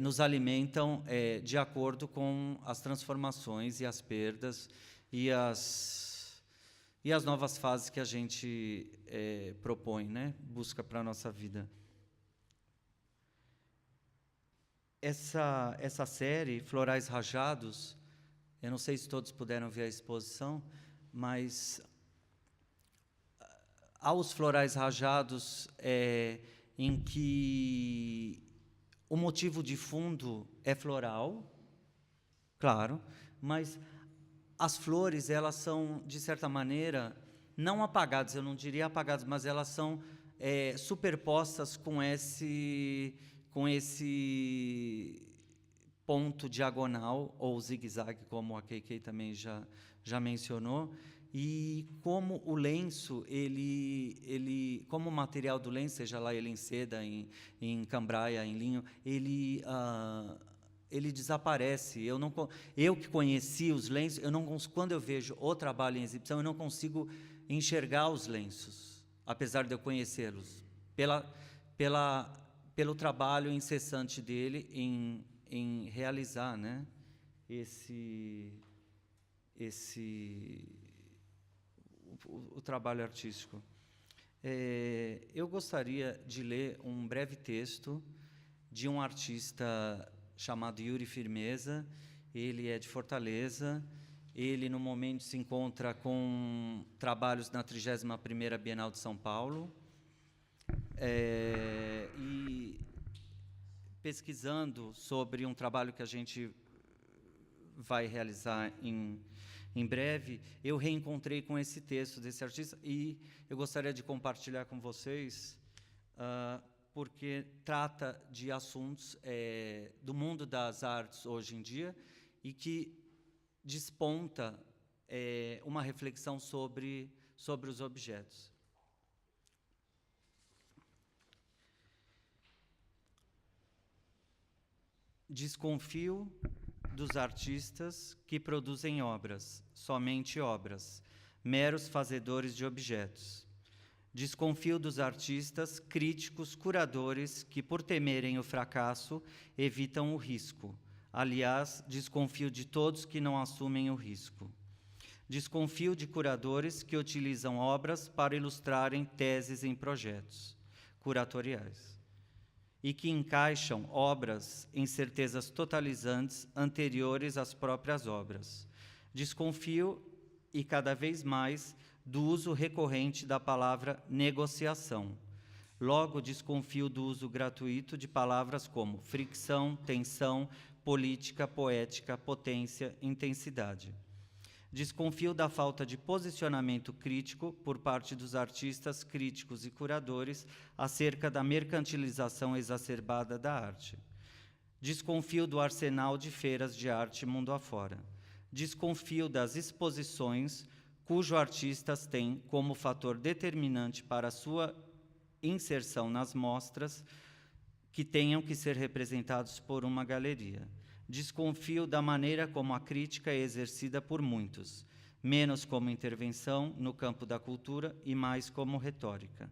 nos alimentam de acordo com as transformações e as perdas e as novas fases que a gente propõe, né, busca para a nossa vida. Essa série, Florais Rajados, eu não sei se todos puderam ver a exposição, mas há os florais rajados em que o motivo de fundo é floral, claro, mas as flores, elas são, de certa maneira, não apagadas, eu não diria apagadas, mas elas são superpostas com esse ponto diagonal, ou zigue-zague, como a Kei também já mencionou, e como o lenço, como o material do lenço, seja lá ele em seda, em cambraia, em linho, ele desaparece. Eu que conheci os lenços, quando eu vejo o trabalho em exibição, eu não consigo enxergar os lenços, apesar de eu conhecê-los, pelo trabalho incessante dele em realizar, né, o trabalho artístico. Eu gostaria de ler um breve texto de um artista chamado Yuri Firmeza. Ele é de Fortaleza. Ele, no momento, se encontra com trabalhos na 31ª Bienal de São Paulo. E pesquisando sobre um trabalho que a gente vai realizar em breve, eu reencontrei com esse texto desse artista e eu gostaria de compartilhar com vocês, porque trata de assuntos do mundo das artes hoje em dia e que desponta uma reflexão sobre os objetos. Desconfio dos artistas que produzem obras, somente obras, meros fazedores de objetos. Desconfio dos artistas críticos, curadores, que, por temerem o fracasso, evitam o risco. Aliás, desconfio de todos que não assumem o risco. Desconfio de curadores que utilizam obras para ilustrarem teses em projetos curatoriais e que encaixam obras em certezas totalizantes anteriores às próprias obras. Desconfio, e cada vez mais, do uso recorrente da palavra negociação. Logo, desconfio do uso gratuito de palavras como fricção, tensão, política, poética, potência, intensidade. Desconfio da falta de posicionamento crítico por parte dos artistas, críticos e curadores acerca da mercantilização exacerbada da arte. Desconfio do arsenal de feiras de arte mundo afora. Desconfio das exposições cujo artistas têm como fator determinante para sua inserção nas mostras que tenham que ser representados por uma galeria. Desconfio da maneira como a crítica é exercida por muitos, menos como intervenção no campo da cultura e mais como retórica.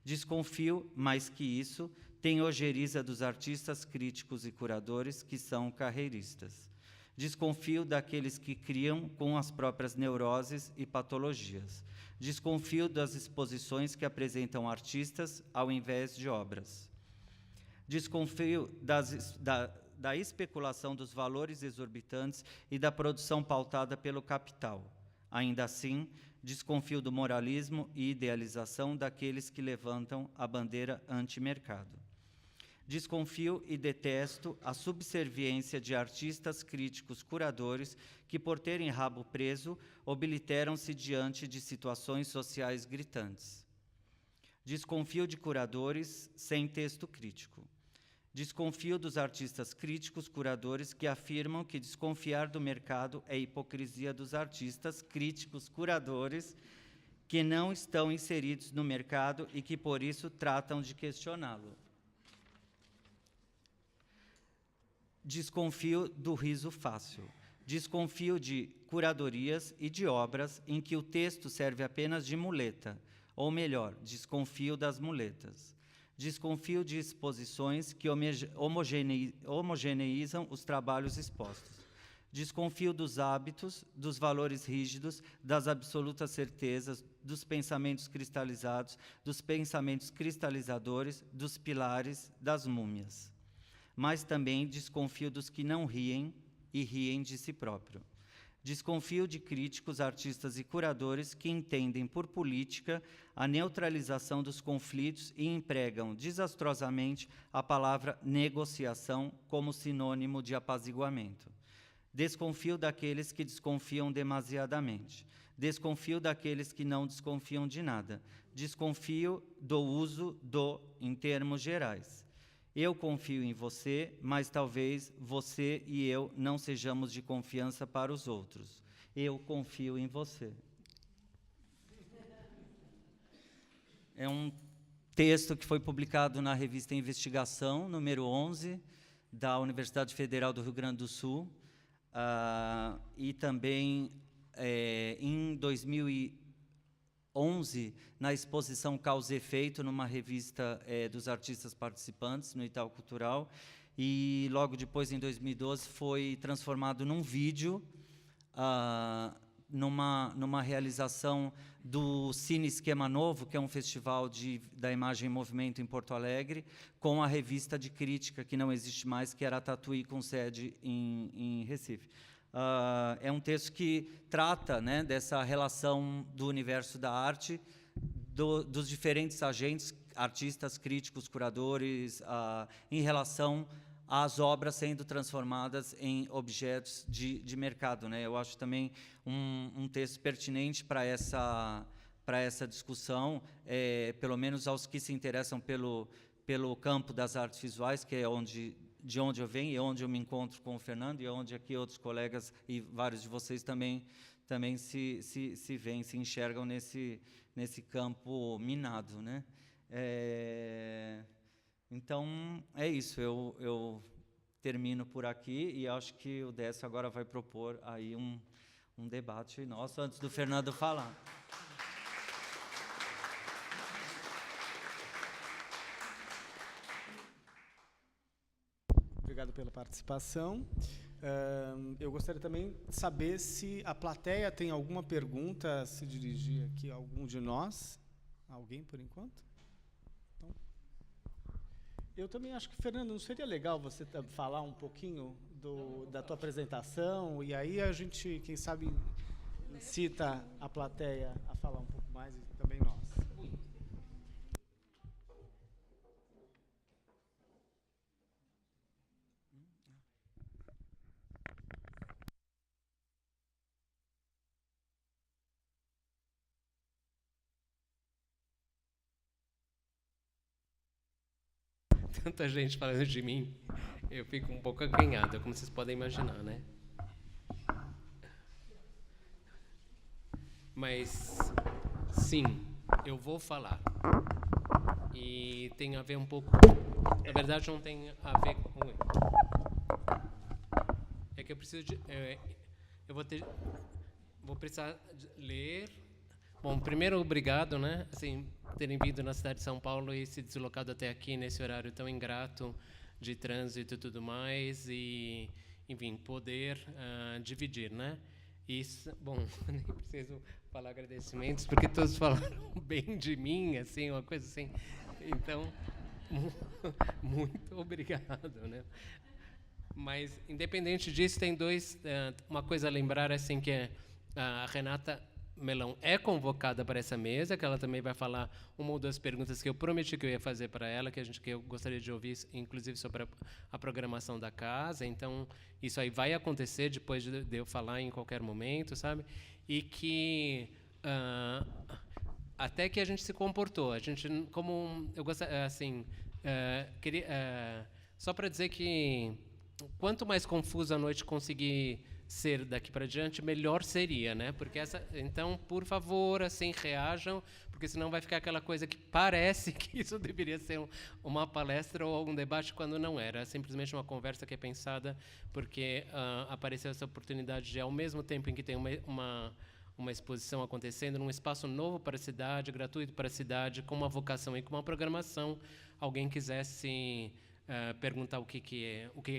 Desconfio, mais que isso, tem ojeriza dos artistas críticos e curadores que são carreiristas. Desconfio daqueles que criam com as próprias neuroses e patologias. Desconfio das exposições que apresentam artistas ao invés de obras. Desconfio da especulação dos valores exorbitantes e da produção pautada pelo capital. Ainda assim, desconfio do moralismo e idealização daqueles que levantam a bandeira anti-mercado. Desconfio e detesto a subserviência de artistas, críticos, curadores que, por terem rabo preso, obliteram-se diante de situações sociais gritantes. Desconfio de curadores sem texto crítico. Desconfio dos artistas críticos, curadores que afirmam que desconfiar do mercado é hipocrisia dos artistas críticos, curadores que não estão inseridos no mercado e que, por isso, tratam de questioná-lo. Desconfio do riso fácil. Desconfio de curadorias e de obras em que o texto serve apenas de muleta, ou melhor, desconfio das muletas. Desconfio de exposições que homogeneizam os trabalhos expostos. Desconfio dos hábitos, dos valores rígidos, das absolutas certezas, dos pensamentos cristalizados, dos pensamentos cristalizadores, dos pilares, das múmias. Mas também desconfio dos que não riem e riem de si próprio. Desconfio de críticos, artistas e curadores que entendem por política a neutralização dos conflitos e empregam desastrosamente a palavra negociação como sinônimo de apaziguamento. Desconfio daqueles que desconfiam demasiadamente. Desconfio daqueles que não desconfiam de nada. Desconfio do uso do em termos gerais. Eu confio em você, mas talvez você e eu não sejamos de confiança para os outros. Eu confio em você. É um texto que foi publicado na revista Investigação, número 11, da Universidade Federal do Rio Grande do Sul, e também em 2011, na exposição Causa e Efeito, numa revista dos artistas participantes, no Itaú Cultural, e logo depois, em 2012, foi transformado num vídeo, numa realização do Cine Esquema Novo, que é um festival da imagem em movimento em Porto Alegre, com a revista de crítica, que não existe mais, que era a Tatuí, com sede em Recife. É um texto que trata, né, dessa relação do universo da arte, dos diferentes agentes, artistas, críticos, curadores, em relação às obras sendo transformadas em objetos de mercado, né? Eu acho também um texto pertinente para essa discussão, pelo menos aos que se interessam pelo campo das artes visuais, que é de onde eu venho e onde eu me encontro com o Fernando, e onde aqui outros colegas e vários de vocês também se veem, se enxergam nesse campo minado, né? Então, é isso. Eu termino por aqui e acho que o Décio agora vai propor aí um debate nosso antes do Fernando falar. Obrigado pela participação. Eu gostaria também de saber se a plateia tem alguma pergunta a se dirigir aqui a algum de nós. Alguém, por enquanto? Então, eu também acho que, Fernando, não seria legal você falar um pouquinho da tua apresentação, e aí a gente, quem sabe, incita a plateia a falar um pouco mais, e também nós. Tanta gente falando de mim, eu fico um pouco acanhado, como vocês podem imaginar, né? Mas, sim, eu vou falar. E tem a ver um pouco... Na verdade, não tem a ver com... É que eu preciso de... eu vou precisar ler... Bom, primeiro, obrigado, né? Assim, terem vindo na cidade de São Paulo e se deslocado até aqui nesse horário tão ingrato de trânsito e tudo mais, e, enfim, poder dividir, né? Isso, bom, nem preciso falar agradecimentos, porque todos falaram bem de mim, assim, uma coisa assim. Então, muito obrigado, né? Mas, independente disso, tem uma coisa a lembrar, assim, que a Renata Melão é convocada para essa mesa, que ela também vai falar uma ou duas perguntas que eu prometi que eu ia fazer para ela, que eu gostaria de ouvir, inclusive, sobre a programação da casa. Então, isso aí vai acontecer depois de eu falar em qualquer momento, sabe? E que até que a gente se comportou. A gente, como eu gostaria, assim, só para dizer que quanto mais confusa a noite conseguir ser daqui para diante, melhor seria, né? Porque então, por favor, assim, reajam, porque senão vai ficar aquela coisa que parece que isso deveria ser uma palestra ou algum debate, quando não era. É simplesmente uma conversa que é pensada porque apareceu essa oportunidade de, ao mesmo tempo em que tem uma exposição acontecendo num espaço novo para a cidade, gratuito para a cidade, com uma vocação e com uma programação, alguém quisesse perguntar o que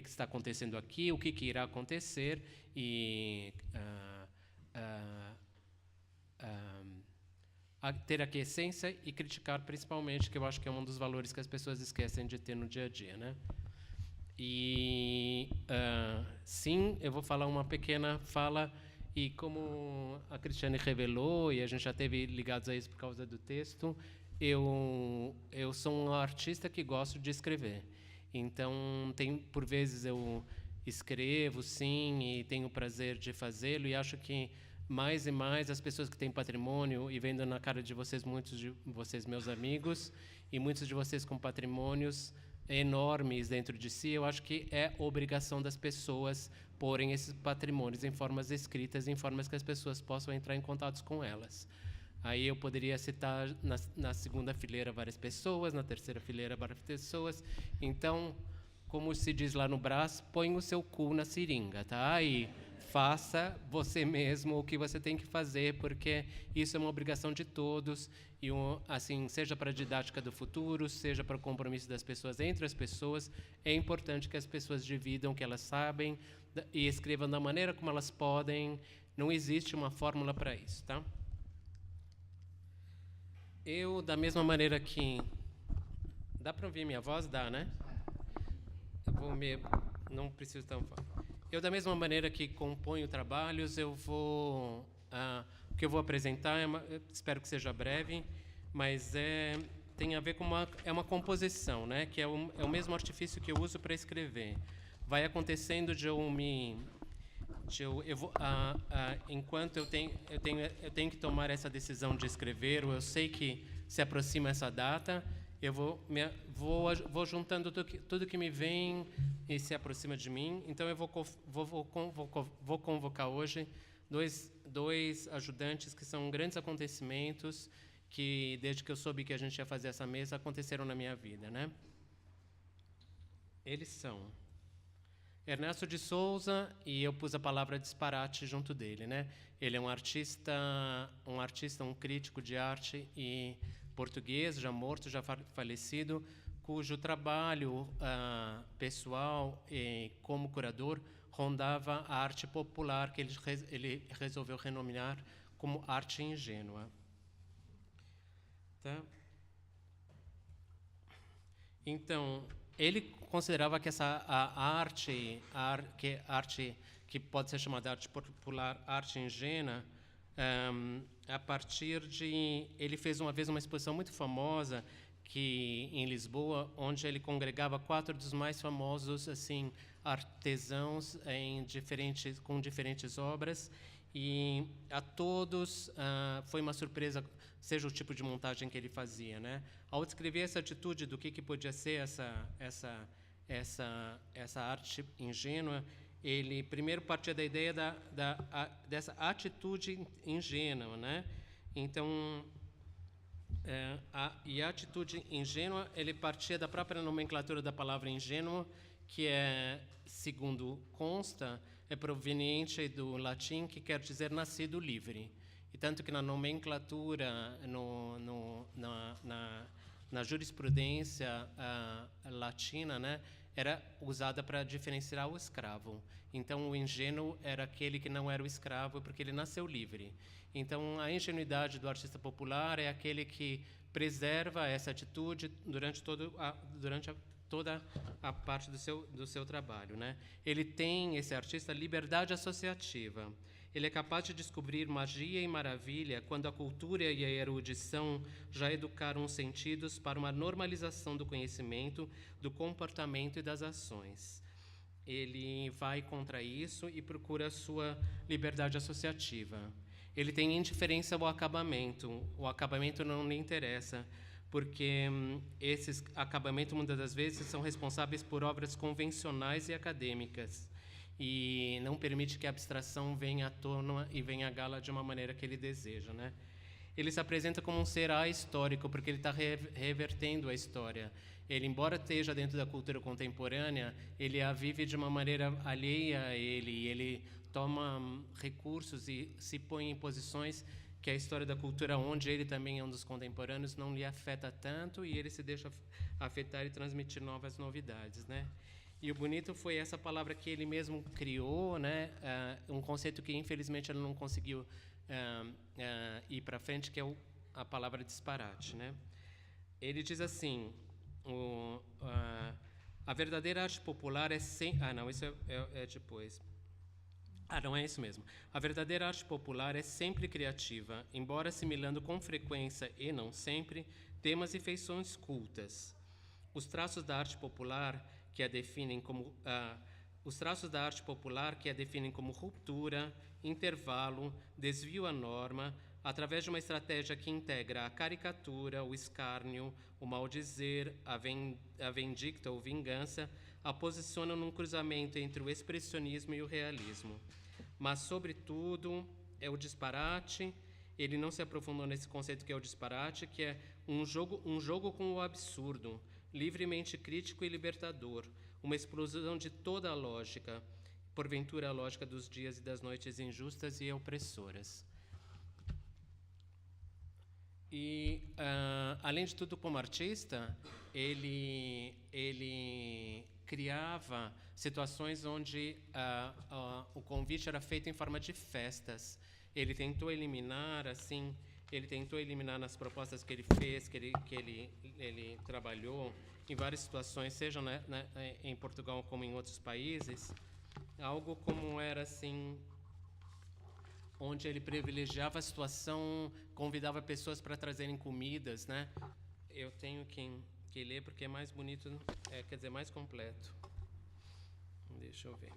está acontecendo aqui, o que irá acontecer, e ter aqui a essência e criticar principalmente, que eu acho que é um dos valores que as pessoas esquecem de ter no dia a dia, né? E sim, eu vou falar uma pequena fala, e como a Cristiane revelou, e a gente já teve ligados a isso por causa do texto, eu sou um artista que gosto de escrever. Então, por vezes eu escrevo, sim, e tenho o prazer de fazê-lo, e acho que mais e mais as pessoas que têm patrimônio, e vendo na cara de vocês, muitos de vocês meus amigos, e muitos de vocês com patrimônios enormes dentro de si, eu acho que é obrigação das pessoas porem esses patrimônios em formas escritas, em formas que as pessoas possam entrar em contato com elas. Aí eu poderia citar na segunda fileira várias pessoas, na terceira fileira várias pessoas. Então, como se diz lá no Brás, põe o seu cu na seringa, tá? E faça você mesmo o que você tem que fazer, porque isso é uma obrigação de todos, e assim, seja para a didática do futuro, seja para o compromisso das pessoas entre as pessoas, é importante que as pessoas dividam o que elas sabem e escrevam da maneira como elas podem. Não existe uma fórmula para isso, tá? Eu, da mesma maneira que... Dá para ouvir minha voz? Dá, né? Não preciso tão forte. Eu, da mesma maneira que componho trabalhos, o que eu vou apresentar, espero que seja breve, mas tem a ver com uma composição, né? Que é o mesmo artifício que eu uso para escrever. Vai acontecendo enquanto eu tenho que tomar essa decisão de escrever, ou eu sei que se aproxima essa data, eu vou juntando tudo que me vem e se aproxima de mim. Então eu vou convocar hoje dois ajudantes que são grandes acontecimentos que, desde que eu soube que a gente ia fazer essa mesa, aconteceram na minha vida, né? Eles são Ernesto de Souza, e eu pus a palavra disparate junto dele, né? Ele é um artista, um crítico de arte e português, já morto, já falecido, cujo trabalho pessoal como curador rondava a arte popular, que ele resolveu renominar como arte ingênua. Tá? Então, ele considerava que a arte que pode ser chamada de arte popular, arte ingênua, a partir de... Ele fez uma vez uma exposição muito famosa em Lisboa, onde ele congregava 4 dos mais famosos assim, artesãos com diferentes obras, e a todos foi uma surpresa, seja o tipo de montagem que ele fazia, né? Ao descrever essa atitude do que podia ser essa arte ingênua, ele primeiro partia da ideia dessa atitude ingênua, né? Então, a atitude ingênua, ele partia da própria nomenclatura da palavra ingênuo, que segundo consta, é proveniente do latim, que quer dizer nascido livre. E tanto que na nomenclatura, na jurisprudência latina, né, era usada para diferenciar o escravo. Então, o ingênuo era aquele que não era o escravo, porque ele nasceu livre. Então, a ingenuidade do artista popular é aquele que preserva essa atitude durante toda a parte do seu trabalho, né? Ele tem, esse artista, liberdade associativa. Ele é capaz de descobrir magia e maravilha quando a cultura e a erudição já educaram os sentidos para uma normalização do conhecimento, do comportamento e das ações. Ele vai contra isso e procura a sua liberdade associativa. Ele tem indiferença ao acabamento. O acabamento não lhe interessa, porque esses acabamentos, muitas das vezes, são responsáveis por obras convencionais e acadêmicas, e não permite que a abstração venha à tona e venha à gala de uma maneira que ele deseja, né? Ele se apresenta como um ser ahistórico, porque ele está revertendo a história. Ele, embora esteja dentro da cultura contemporânea, ele a vive de uma maneira alheia a ele toma recursos e se põe em posições que a história da cultura, onde ele também é um dos contemporâneos, não lhe afeta tanto, e ele se deixa afetar e transmitir novas novidades, né? E o bonito foi essa palavra que ele mesmo criou, né? Um conceito que, infelizmente, ele não conseguiu ir para frente, que é a palavra disparate, né? Ele diz assim, a verdadeira arte popular é sem... não, isso é depois. Não é isso mesmo. A verdadeira arte popular é sempre criativa, embora assimilando com frequência, e não sempre, temas e feições cultas. Os traços da arte popular que a definem como ruptura, intervalo, desvio à norma, através de uma estratégia que integra a caricatura, o escárnio, o maldizer, a vindicta ou vingança, a posicionam num cruzamento entre o expressionismo e o realismo. Mas, sobretudo, é o disparate. Ele não se aprofundou nesse conceito que é o disparate, que é um jogo com o absurdo, livremente crítico e libertador, uma explosão de toda a lógica, porventura a lógica dos dias e das noites injustas e opressoras. E, além de tudo, como artista, ele criava situações onde o convite era feito em forma de festas. Ele tentou eliminar nas propostas que ele fez, que ele trabalhou em várias situações, seja em Portugal como em outros países, algo como era assim, onde ele privilegiava a situação, convidava pessoas para trazerem comidas, né? Eu tenho que ler porque é mais bonito, quer dizer, mais completo. Deixa eu ver.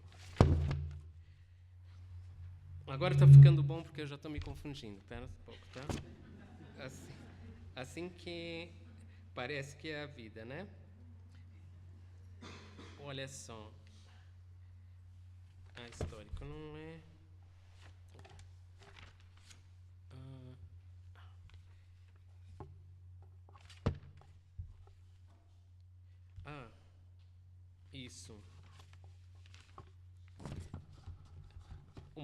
Agora está ficando bom porque eu já estou me confundindo. Espera um pouco, tá? Assim que parece que é a vida, né? Olha só. Histórico não é... Isso.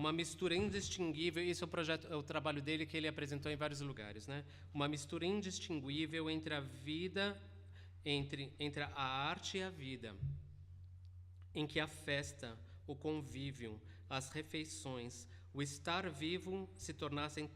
uma mistura indistinguível. Isso é o trabalho dele que ele apresentou em vários lugares, né? Uma mistura indistinguível entre a vida, entre a arte e a vida, em que a festa, o convívio, as refeições, o estar vivo se tornassem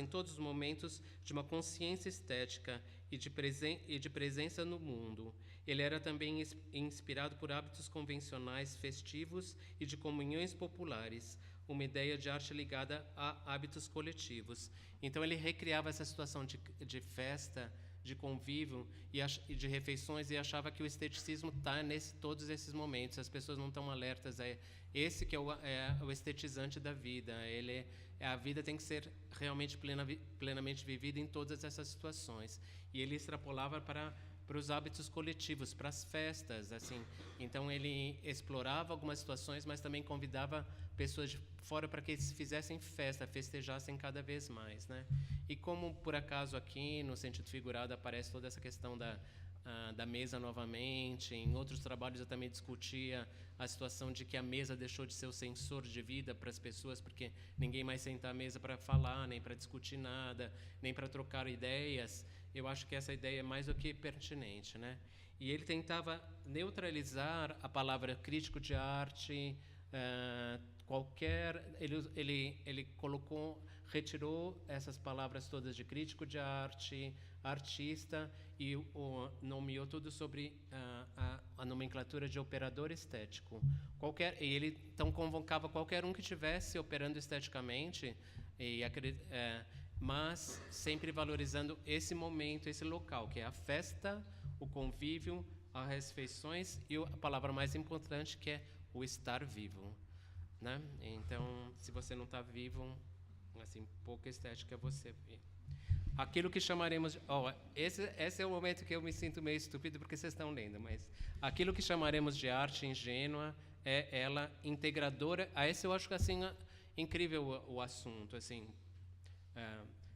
todos os momentos de uma consciência estética e de presença no mundo. Ele era também inspirado por hábitos convencionais, festivos e de comunhões populares, uma ideia de arte ligada a hábitos coletivos. Então, ele recriava essa situação de festa, de convívio e de refeições, e achava que o esteticismo está todos esses momentos. As pessoas não estão alertas a esse que é o estetizante da vida. A vida tem que ser realmente plenamente vivida em todas essas situações. E ele extrapolava para os hábitos coletivos, para as festas, assim. Então ele explorava algumas situações, mas também convidava pessoas de fora para que eles fizessem festa, festejassem cada vez mais, né? E como por acaso aqui, no sentido figurado, aparece toda essa questão da mesa novamente, em outros trabalhos eu também discutia a situação de que a mesa deixou de ser o sensor de vida para as pessoas, porque ninguém mais senta à mesa para falar, nem para discutir nada, nem para trocar ideias. Eu acho que essa ideia é mais do que pertinente, né? E ele tentava neutralizar a palavra crítico de arte, ele retirou essas palavras todas de crítico de arte, artista, e nomeou tudo sobre a nomenclatura de operador estético. E ele então convocava qualquer um que estivesse operando esteticamente, mas sempre valorizando esse momento, esse local, que é a festa, o convívio, as refeições e a palavra mais importante, que é o estar vivo, né? Então, se você não está vivo, assim, pouca estética você vê. Aquilo que chamaremos... esse é o momento que eu me sinto meio estúpido porque vocês estão lendo, mas aquilo que chamaremos de arte ingênua é ela integradora. Esse eu acho que assim incrível o assunto, assim.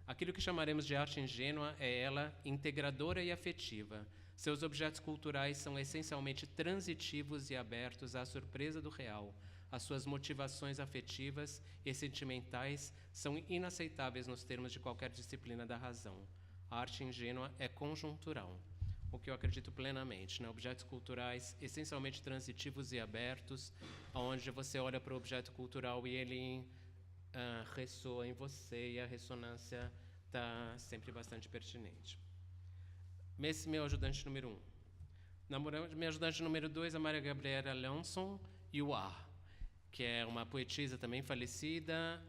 Aquilo que chamaremos de arte ingênua é ela integradora e afetiva. Seus objetos culturais são essencialmente transitivos e abertos à surpresa do real. As suas motivações afetivas e sentimentais são inaceitáveis nos termos de qualquer disciplina da razão. A arte ingênua é conjuntural, o que eu acredito plenamente, né? Objetos culturais essencialmente transitivos e abertos, onde você olha para o objeto cultural e ele ressoa em você, e a ressonância está sempre bastante pertinente. Esse meu ajudante número 1. Meu ajudante número 2, a Maria Gabriela Lanson Yuar, que é uma poetisa também falecida,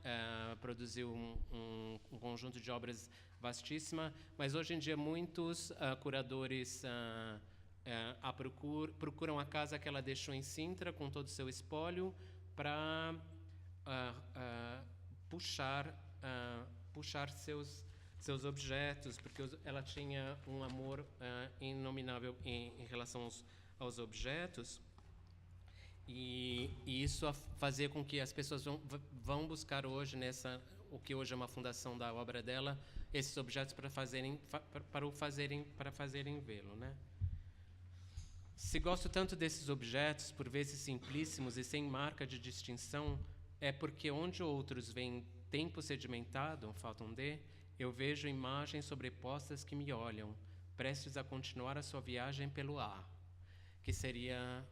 produziu um conjunto de obras vastíssima, mas hoje em dia muitos curadores procuram a casa que ela deixou em Sintra, com todo o seu espólio, para puxar seus objetos, porque ela tinha um amor inominável em relação aos objetos, e isso fazia com que as pessoas vão buscar hoje o que hoje é uma fundação da obra dela, esses objetos para fazerem vê-lo, né? Se gosto tanto desses objetos, por vezes simplíssimos e sem marca de distinção, é porque onde outros veem tempo sedimentado, faltam de, eu vejo imagens sobrepostas que me olham, prestes a continuar a sua viagem pelo ar, que seria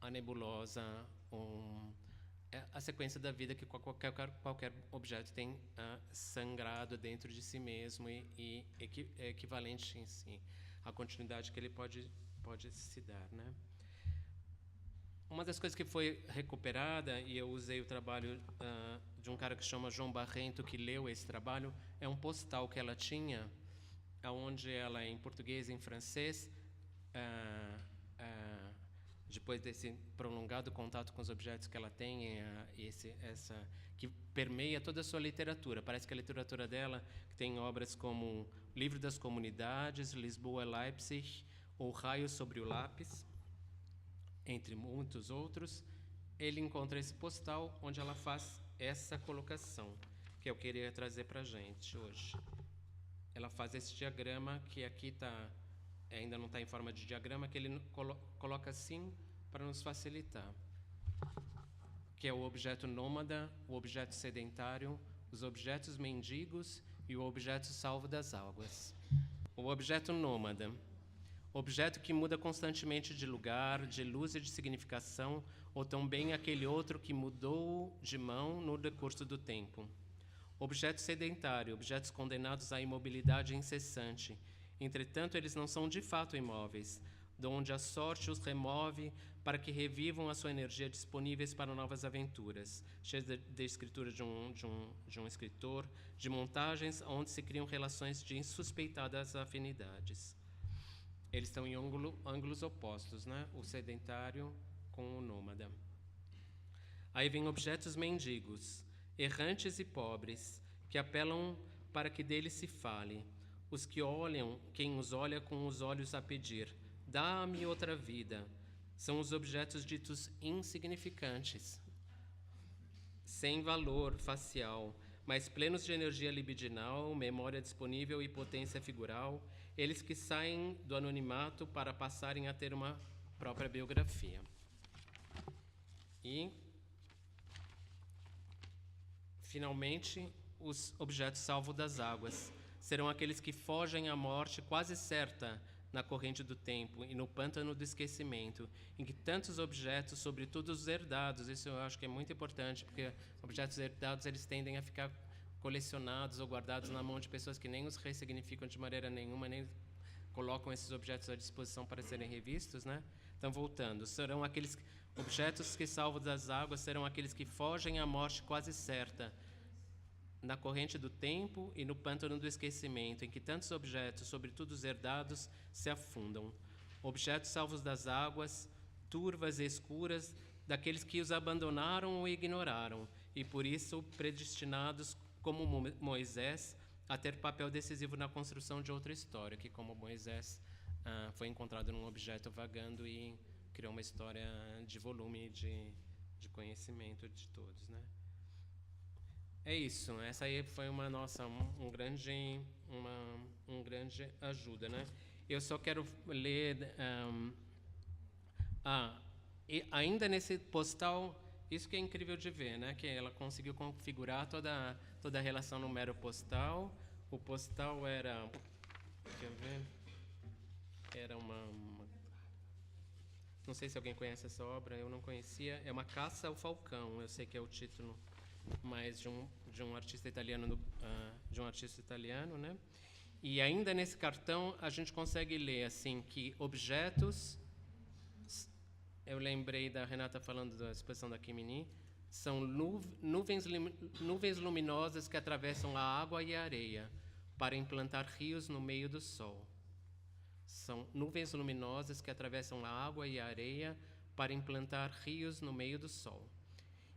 a nebulosa, a sequência da vida que qualquer objeto tem sangrado dentro de si mesmo e é equivalente em si, a continuidade que ele pode se dar, né? Uma das coisas que foi recuperada, e eu usei o trabalho de um cara que se chama João Barrento, que leu esse trabalho, é um postal que ela tinha, onde ela, em português e em francês, depois desse prolongado contato com os objetos que ela tem, que permeia toda a sua literatura. Parece que a literatura dela tem obras como Livro das Comunidades, Lisboa, Leipzig, ou Raio sobre o Lápis, entre muitos outros. Ele encontra esse postal onde ela faz essa colocação, que eu queria trazer para a gente hoje. Ela faz esse diagrama, que aqui ainda não está em forma de diagrama, que ele coloca assim para nos facilitar. que é o objeto nômada, o objeto sedentário, os objetos mendigos e o objeto salvo das águas. O objeto nômada, objeto que muda constantemente de lugar, de luz e de significação, ou também aquele outro que mudou de mão no decurso do tempo. Objeto sedentário, objetos condenados à imobilidade incessante. Entretanto, eles não são de fato imóveis, de onde a sorte os remove para que revivam a sua energia disponíveis para novas aventuras, cheias de escritura de um escritor, de montagens onde se criam relações de insuspeitadas afinidades. Eles estão em ângulos opostos, né? O sedentário com o nômada. Aí vem objetos mendigos, errantes e pobres, que apelam para que deles se fale. Os que olham, quem os olha com os olhos a pedir, dá-me outra vida. São os objetos ditos insignificantes, sem valor facial, mas plenos de energia libidinal, memória disponível e potência figural, eles que saem do anonimato para passarem a ter uma própria biografia. E, finalmente, os objetos salvos das águas serão aqueles que fogem à morte quase certa na corrente do tempo e no pântano do esquecimento, em que tantos objetos, sobretudo os herdados, isso eu acho que é muito importante, porque objetos herdados eles tendem a ficar colecionados ou guardados na mão de pessoas que nem os ressignificam de maneira nenhuma, nem colocam esses objetos à disposição para serem revistos, né? Então, voltando, serão aqueles objetos que salvos das águas, serão aqueles que fogem à morte quase certa, na corrente do tempo e no pântano do esquecimento, em que tantos objetos, sobretudo os herdados, se afundam. Objetos salvos das águas, turvas e escuras, daqueles que os abandonaram ou ignoraram, e por isso predestinados, como Moisés, a ter papel decisivo na construção de outra história, que como Moisés foi encontrado num objeto vagando e criou uma história de volume de conhecimento de todos, né? É isso, essa aí foi um grande ajuda, né? Eu só quero ler, e ainda nesse postal, isso que é incrível de ver, né? Que ela conseguiu configurar toda a relação no mero postal. O postal era, quer ver? Era não sei se alguém conhece essa obra, eu não conhecia. É uma Caça ao Falcão, eu sei que é o título, mas de um artista italiano, né? E ainda nesse cartão a gente consegue ler assim que objetos, eu lembrei da Renata falando da exposição da Kimini, são nuvens luminosas que atravessam a água e a areia para implantar rios no meio do sol. São nuvens luminosas que atravessam a água e a areia para implantar rios no meio do sol.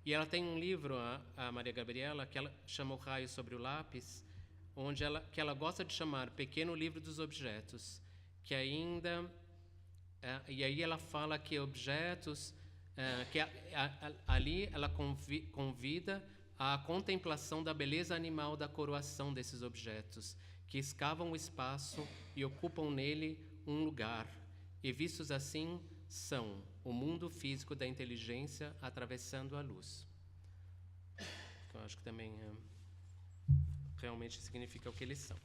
E ela tem um livro, a Maria Gabriela, que ela chama O Raio sobre o Lápis, que ela gosta de chamar Pequeno Livro dos Objetos, que ainda... e aí ela fala que objetos... que ali ela convida à contemplação da beleza animal da coroação desses objetos, que escavam o espaço e ocupam nele um lugar, e vistos assim, são o mundo físico da inteligência atravessando a luz. Eu acho que também realmente significa o que eles são.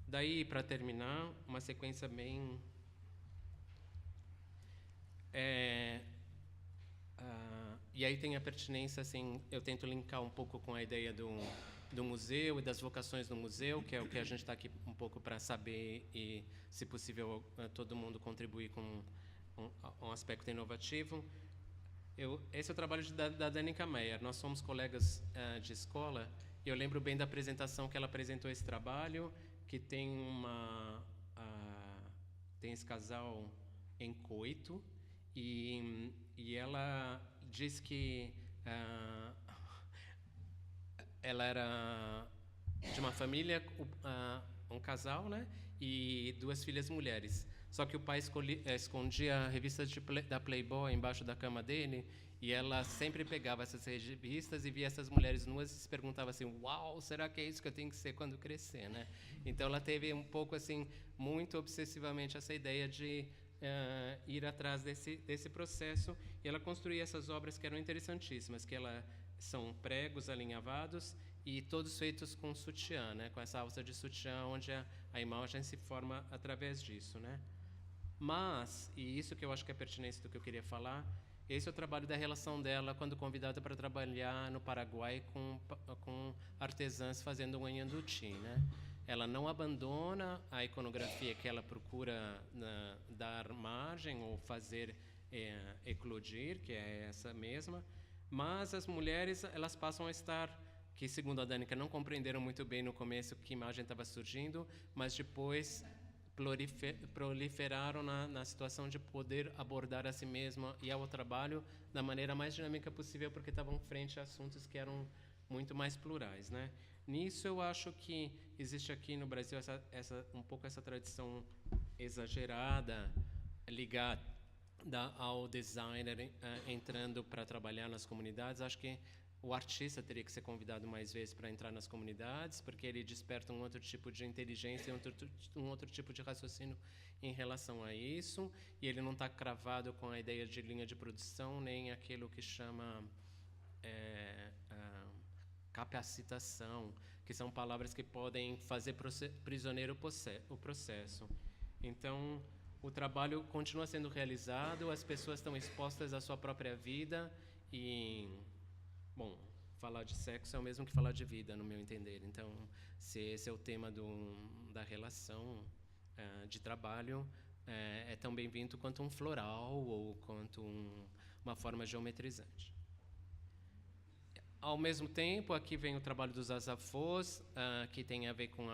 Daí, para terminar, uma sequência bem... e aí tem a pertinência, assim, eu tento linkar um pouco com a ideia do museu e das vocações do museu, que é o que a gente está aqui um pouco para saber e, se possível, todo mundo contribuir com um aspecto inovativo. Esse é o trabalho da Danica Meyer. Nós somos colegas de escola e eu lembro bem da apresentação que ela apresentou esse trabalho, que tem esse casal em coito e ela diz que ela era de uma família, um casal, né, e 2 filhas mulheres. Só que o pai escondia a revista da Playboy embaixo da cama dele, e ela sempre pegava essas revistas e via essas mulheres nuas e se perguntava assim: uau, será que é isso que eu tenho que ser quando crescer, né? Então ela teve um pouco assim, muito obsessivamente essa ideia de ir atrás desse processo, e ela construía essas obras que eram interessantíssimas, que são pregos alinhavados e todos feitos com sutiã, né, com essa alça de sutiã, onde a imagem se forma através disso, né? Mas, e isso que eu acho que é pertinente do que eu queria falar, esse é o trabalho da relação dela quando convidada para trabalhar no Paraguai com artesãs fazendo um anhanduti, né? Ela não abandona a iconografia que ela procura dar margem ou fazer eclodir, que é essa mesma, mas as mulheres, elas passam a estar, que segundo a Danica não compreenderam muito bem no começo que imagem estava surgindo, mas depois proliferaram na situação de poder abordar a si mesma e ao trabalho da maneira mais dinâmica possível, porque estavam frente a assuntos que eram muito mais plurais, né? Nisso eu acho que existe aqui no Brasil um pouco essa tradição exagerada ligada ao designer entrando para trabalhar nas comunidades. Acho que o artista teria que ser convidado mais vezes para entrar nas comunidades, porque ele desperta um outro tipo de inteligência, um outro tipo de raciocínio em relação a isso, e ele não está cravado com a ideia de linha de produção, nem aquilo que chama capacitação, que são palavras que podem fazer prisioneiro o processo. Então, o trabalho continua sendo realizado, as pessoas estão expostas à sua própria vida e... Bom, falar de sexo é o mesmo que falar de vida, no meu entender. Então, se esse é o tema da relação de trabalho, é tão bem-vindo quanto um floral ou quanto uma forma geometrizante. Ao mesmo tempo, aqui vem o trabalho dos azafôs, que tem a ver com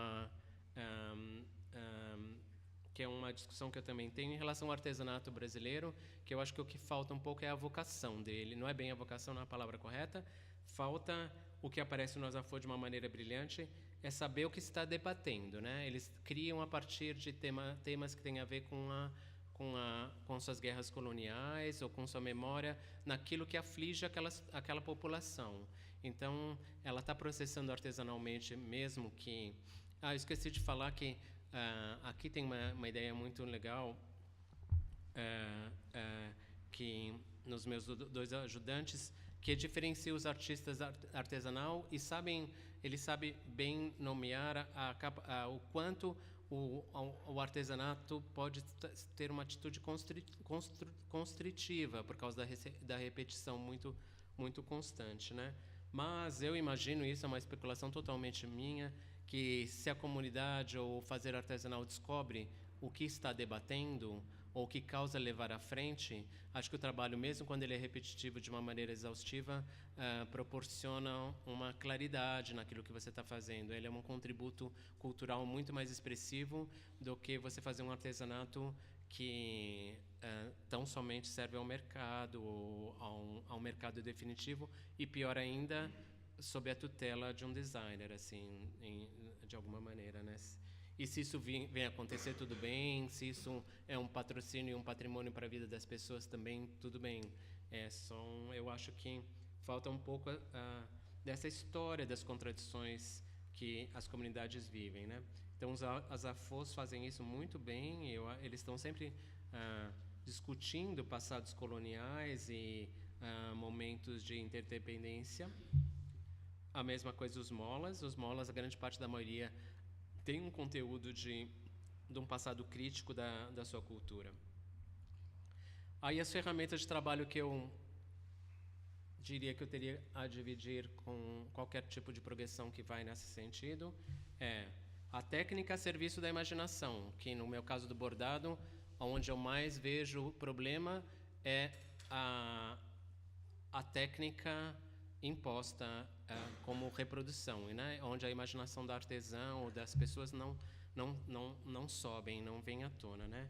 que é uma discussão que eu também tenho em relação ao artesanato brasileiro, que eu acho que o que falta um pouco é a vocação dele. Não é bem a vocação, não é a palavra correta. Falta o que aparece no azafô de uma maneira brilhante, é saber o que se está debatendo, né? Eles criam a partir de temas que têm a ver com suas guerras coloniais ou com sua memória naquilo que aflige aquela população. Então, ela está processando artesanalmente, mesmo que... eu esqueci de falar que aqui tem uma ideia muito legal, que nos meus dois ajudantes, que diferencia os artistas artesanal e ele sabe bem nomear o quanto o artesanato pode ter uma atitude constritiva por causa da repetição muito constante, né? Mas eu imagino, isso é uma especulação totalmente minha, que se a comunidade ou fazer artesanal descobre o que está debatendo ou o que causa levar à frente, acho que o trabalho, mesmo quando ele é repetitivo de uma maneira exaustiva, proporciona uma claridade naquilo que você está fazendo. Ele é um contributo cultural muito mais expressivo do que você fazer um artesanato que tão somente serve ao mercado ou ao mercado definitivo, e pior ainda, sob a tutela de um designer, assim, de alguma maneira, né? E se isso vem acontecer, tudo bem. Se isso é um patrocínio e um patrimônio para a vida das pessoas, também tudo bem. Eu acho que falta um pouco dessa história das contradições que as comunidades vivem, né? Então, os azafôs fazem isso muito bem. Eles estão sempre discutindo passados coloniais e momentos de interdependência. A mesma coisa os molas. Os molas, a grande parte da maioria, tem um conteúdo de um passado crítico da sua cultura. Aí as ferramentas de trabalho que eu diria que eu teria a dividir com qualquer tipo de progressão que vai nesse sentido é a técnica a serviço da imaginação, que no meu caso do bordado, onde eu mais vejo o problema é a técnica imposta como reprodução, né? Onde a imaginação da artesã ou das pessoas não sobem, não vem à tona, né?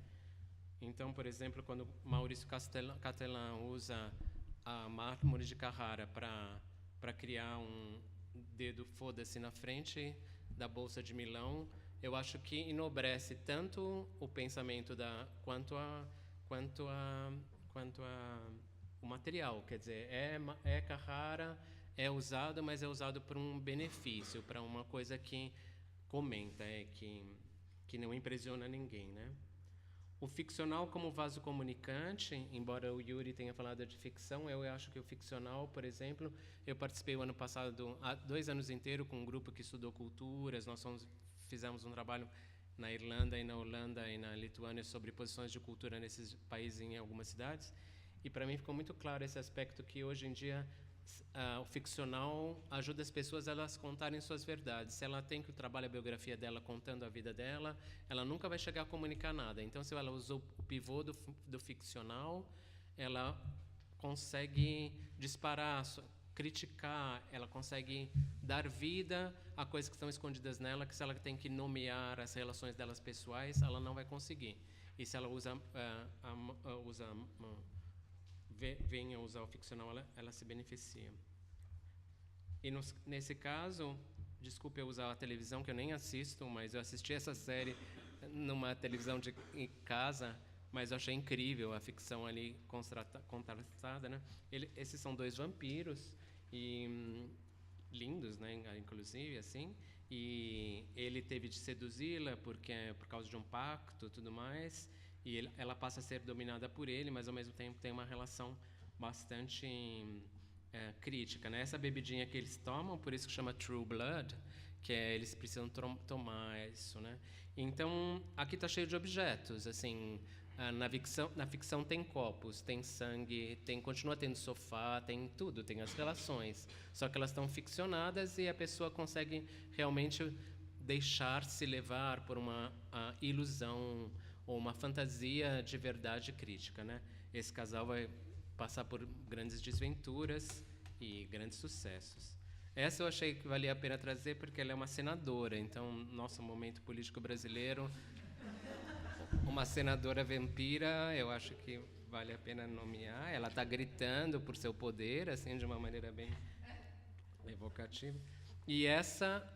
Então, por exemplo, quando Maurício Catelan usa a mármore de Carrara para criar um dedo foda-se na frente da Bolsa de Milão, eu acho que enobrece tanto o pensamento quanto o material. Quer dizer, é Carrara, é usado, mas é usado por um benefício, para uma coisa que comenta, que não impressiona ninguém, né? O ficcional como vaso comunicante, embora o Yuri tenha falado de ficção, eu acho que o ficcional, por exemplo, eu participei o ano passado, há 2 anos inteiros, com um grupo que estudou culturas, fizemos um trabalho na Irlanda e na Holanda e na Lituânia sobre posições de cultura nesses países em algumas cidades, e para mim ficou muito claro esse aspecto que hoje em dia o ficcional ajuda as pessoas a elas contarem suas verdades. Se ela tem que trabalhar a biografia dela contando a vida dela, ela nunca vai chegar a comunicar nada. Então, se ela usou o pivô do ficcional, ela consegue disparar, criticar, ela consegue dar vida a coisas que estão escondidas nela, que se ela tem que nomear as relações delas pessoais, ela não vai conseguir. E se ela venha usar o ficcional, ela se beneficia. E nesse caso, desculpe eu usar a televisão, que eu nem assisto, mas eu assisti essa série numa televisão em casa, mas eu achei incrível a ficção ali contrastada, né? Esses são 2 vampiros, e lindos, né? Inclusive, assim, e ele teve de seduzi-la por causa de um pacto e tudo mais, e ela passa a ser dominada por ele, mas ao mesmo tempo tem uma relação bastante crítica, né? Essa bebidinha que eles tomam, por isso que chama True Blood, que eles precisam tomar isso, né? Então, aqui está cheio de objetos, assim, na ficção tem copos, tem sangue, continua tendo sofá, tem tudo, tem as relações, só que elas estão ficcionadas e a pessoa consegue realmente deixar-se levar por uma ilusão ou uma fantasia de verdade crítica, né? Esse casal vai passar por grandes desventuras e grandes sucessos. Essa eu achei que valia a pena trazer porque ela é uma senadora, então, nosso momento político brasileiro, uma senadora vampira, eu acho que vale a pena nomear. Ela está gritando por seu poder, assim, de uma maneira bem evocativa. E essa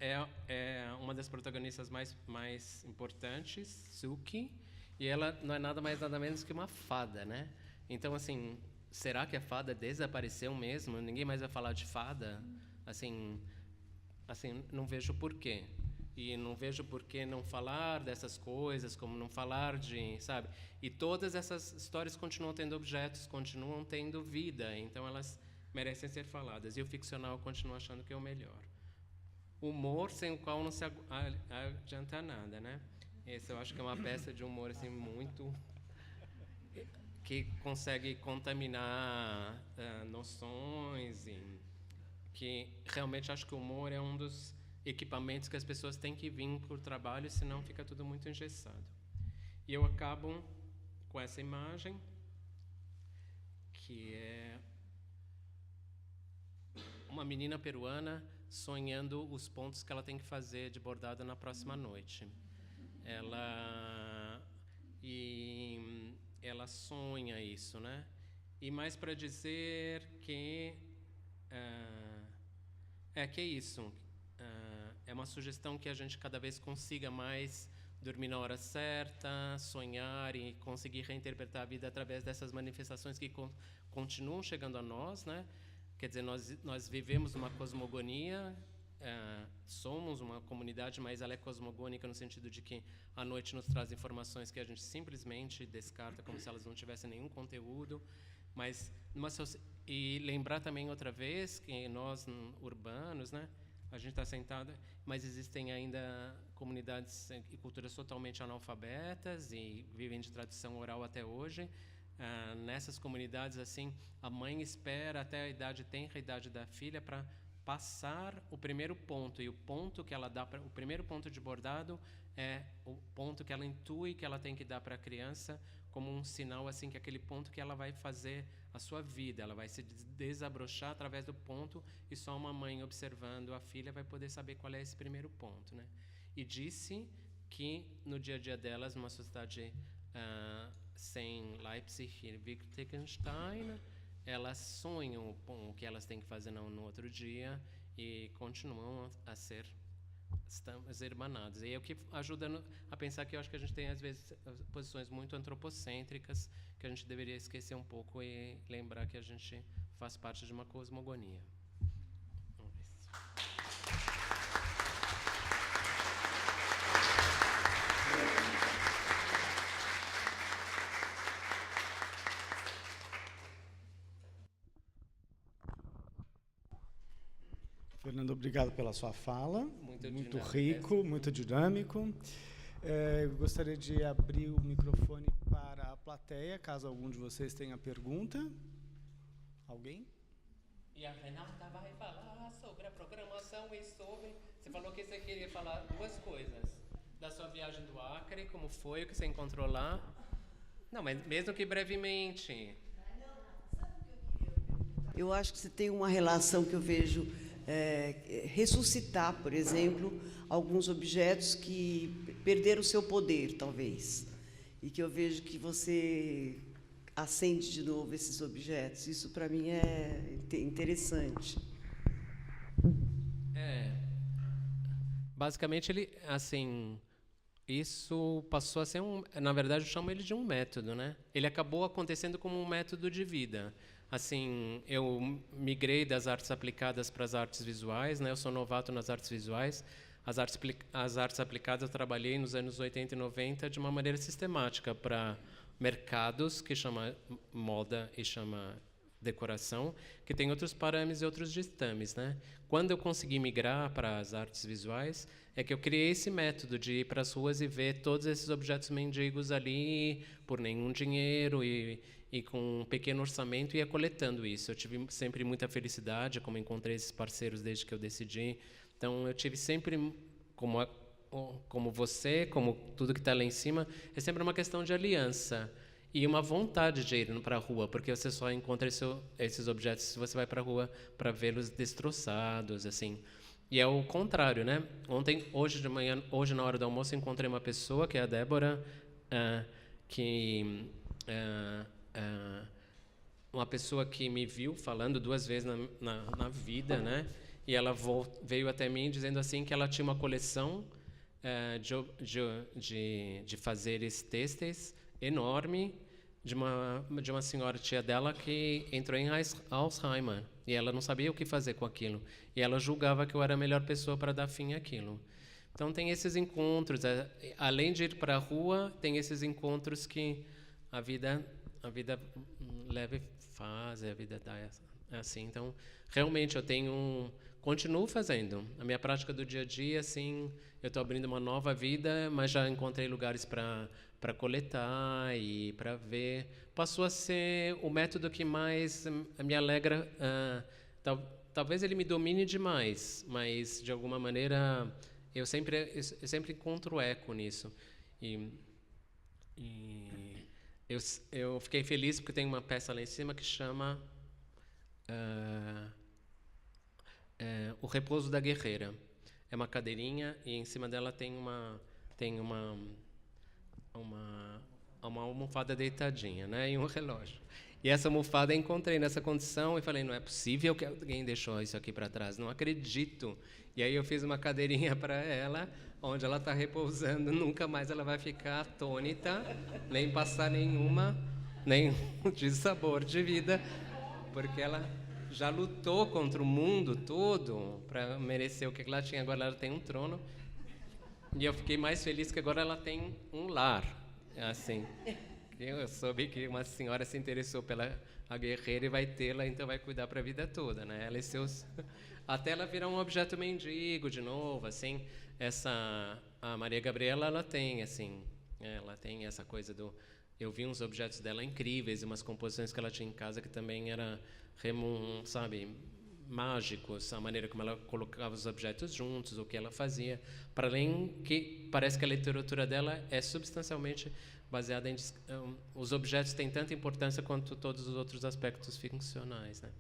é uma das protagonistas mais importantes, Suki, e ela não é nada mais nada menos que uma fada, né? Então, assim, será que a fada desapareceu mesmo? Ninguém mais vai falar de fada? Assim, não vejo porquê. E não vejo por que não falar dessas coisas, como não falar de, sabe? E todas essas histórias continuam tendo objetos, continuam tendo vida, então elas merecem ser faladas. E o ficcional continua achando que é o melhor. Humor sem o qual não se adianta nada, né? Esse eu acho que é uma peça de humor assim muito que consegue contaminar noções e que realmente acho que o humor é um dos equipamentos que as pessoas têm que vir por trabalho, senão fica tudo muito engessado. E eu acabo com essa imagem que é uma menina peruana sonhando os pontos que ela tem que fazer de bordado na próxima noite. Ela sonha isso, né? E mais para dizer que que é isso. É uma sugestão que a gente cada vez consiga mais dormir na hora certa, sonhar e conseguir reinterpretar a vida através dessas manifestações que continuam chegando a nós, né? Quer dizer, nós vivemos uma cosmogonia, somos uma comunidade, mas ela é cosmogônica no sentido de que a noite nos traz informações que a gente simplesmente descarta como se elas não tivessem nenhum conteúdo. Mas e lembrar também outra vez que nós urbanos, né, a gente está sentado, mas existem ainda comunidades e culturas totalmente analfabetas e vivem de tradição oral até hoje. Nessas comunidades, assim, a mãe espera até a idade tenra, a idade da filha, para passar o primeiro ponto, e o ponto que ela dá o primeiro ponto de bordado é o ponto que ela intui que ela tem que dar para a criança como um sinal, assim, que é aquele ponto que ela vai fazer a sua vida, ela vai se desabrochar através do ponto, e só uma mãe observando a filha vai poder saber qual é esse primeiro ponto, né? E disse que no dia a dia delas, numa sociedade sem Leipzig e Wittgenstein, elas sonham o que elas têm que fazer no outro dia e continuam a ser irmanados. E é o que ajuda a pensar que eu acho que a gente tem, às vezes, posições muito antropocêntricas que a gente deveria esquecer um pouco e lembrar que a gente faz parte de uma cosmogonia. Fernando, obrigado pela sua fala. Muito rico, muito dinâmico. Eu gostaria de abrir o microfone para a plateia, caso algum de vocês tenha pergunta. Alguém? E a Renata vai falar sobre a programação e sobre... Você falou que você queria falar duas coisas. Da sua viagem do Acre, como foi, o que você encontrou lá. Não, mas mesmo que brevemente. Eu acho que você tem uma relação que eu vejo ressuscitar, por exemplo, alguns objetos que perderam o seu poder, talvez, e que eu vejo que você acende de novo esses objetos. Isso, para mim, é interessante. Basicamente, ele, assim, isso passou a ser na verdade, eu chamo ele de um método, né? Ele acabou acontecendo como um método de vida. Assim, eu migrei das artes aplicadas para as artes visuais, né? Eu sou novato nas artes visuais. As artes aplicadas eu trabalhei nos anos 80 e 90 de uma maneira sistemática para mercados, que chama moda e chama decoração, que tem outros parames e outros ditames, né? Quando eu consegui migrar para as artes visuais, é que eu criei esse método de ir para as ruas e ver todos esses objetos mendigos ali por nenhum dinheiro e com um pequeno orçamento ia coletando isso. Eu tive sempre muita felicidade, como encontrei esses parceiros desde que eu decidi. Então, eu tive sempre, como você, como tudo que está lá em cima, é sempre uma questão de aliança e uma vontade de ir para a rua, porque você só encontra esses objetos se você vai para a rua para vê-los destroçados, assim. E é o contrário, né? Hoje de manhã, hoje na hora do almoço, encontrei uma pessoa, que é a Débora, uma pessoa que me viu falando 2 vezes na vida, né? E ela veio até mim dizendo assim que ela tinha uma coleção de fazeres têxteis enorme de uma senhora tia dela que entrou em Alzheimer e ela não sabia o que fazer com aquilo e ela julgava que eu era a melhor pessoa para dar fim àquilo. Então tem esses encontros, além de ir para a rua, tem esses encontros que a vida leva e faz, a vida dá assim. Então realmente eu continuo fazendo a minha prática do dia a dia, assim, eu estou abrindo uma nova vida, mas já encontrei lugares para coletar e para ver. Passou a ser o método que mais me alegra. Talvez ele me domine demais, mas de alguma maneira eu sempre encontro eco nisso. E eu fiquei feliz porque tem uma peça lá em cima que chama O Repouso da Guerreira. É uma cadeirinha e em cima dela tem uma almofada deitadinha, né, e um relógio. E essa almofada eu encontrei nessa condição e falei, não é possível que alguém deixou isso aqui para trás, não acredito. E aí eu fiz uma cadeirinha para ela, onde ela está repousando, nunca mais ela vai ficar atônita, nem passar nenhum dissabor de vida, porque ela já lutou contra o mundo todo para merecer o que ela tinha. Agora ela tem um trono. E eu fiquei mais feliz que agora ela tem um lar. Assim, eu soube que uma senhora se interessou pela guerreira e vai tê-la, então vai cuidar para a vida toda, né? Ela e seus... Até ela virar um objeto mendigo de novo, assim. A Maria Gabriela, ela tem essa coisa do... Eu vi uns objetos dela incríveis, umas composições que ela tinha em casa que também era, sabe, mágicos, a maneira como ela colocava os objetos juntos, o que ela fazia, para além que parece que a literatura dela é substancialmente baseada em... os objetos têm tanta importância quanto todos os outros aspectos funcionais, né?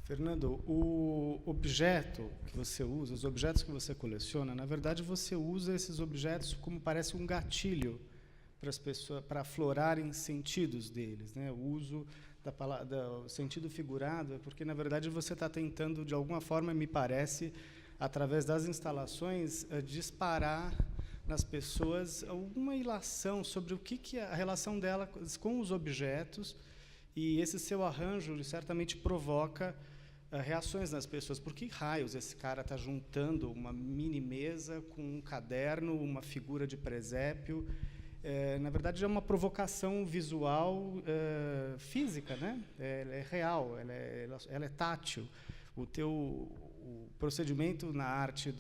Fernando, o objeto que você usa, os objetos que você coleciona, na verdade você usa esses objetos como parece um gatilho para as pessoas, para aflorarem sentidos deles, né? O uso do sentido figurado é porque, na verdade, você está tentando, de alguma forma, me parece, através das instalações, disparar nas pessoas alguma ilação sobre o que é a relação dela com os objetos, e esse seu arranjo certamente provoca reações nas pessoas. Por que raios esse cara está juntando uma mini mesa com um caderno, uma figura de presépio? na verdade, é uma provocação visual física, né? Ela é real, ela é tátil. O procedimento na arte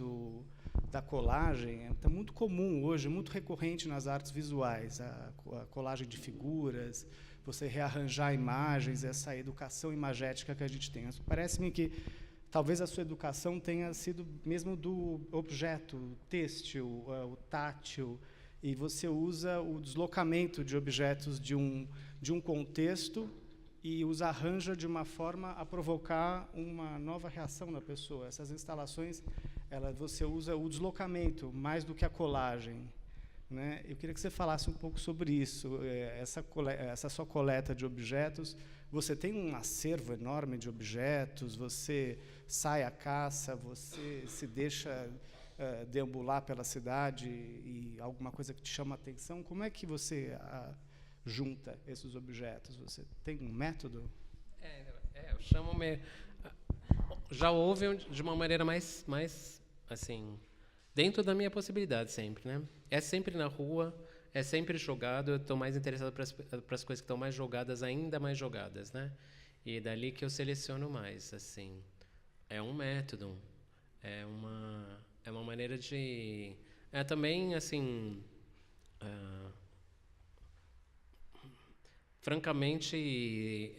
da colagem está muito comum hoje, muito recorrente nas artes visuais, a colagem de figuras, você rearranjar imagens, essa educação imagética que a gente tem. Parece-me que talvez a sua educação tenha sido mesmo do objeto têxtil, o tátil, e você usa o deslocamento de objetos de um contexto e os arranja de uma forma a provocar uma nova reação na pessoa. Essas instalações, você usa o deslocamento mais do que a colagem, né? Eu queria que você falasse um pouco sobre isso, essa sua coleta de objetos. Você tem um acervo enorme de objetos, você sai à caça, você se deixa deambular pela cidade e alguma coisa que te chama a atenção. Como é que você junta esses objetos? Você tem um método? Eu chamo já houve de uma maneira mais assim, dentro da minha possibilidade sempre, né? É sempre na rua, é sempre jogado. Eu estou mais interessado para as coisas que estão mais jogadas, ainda mais jogadas, né? E é dali que eu seleciono mais, assim. É um método, é uma maneira de... É também, assim... francamente...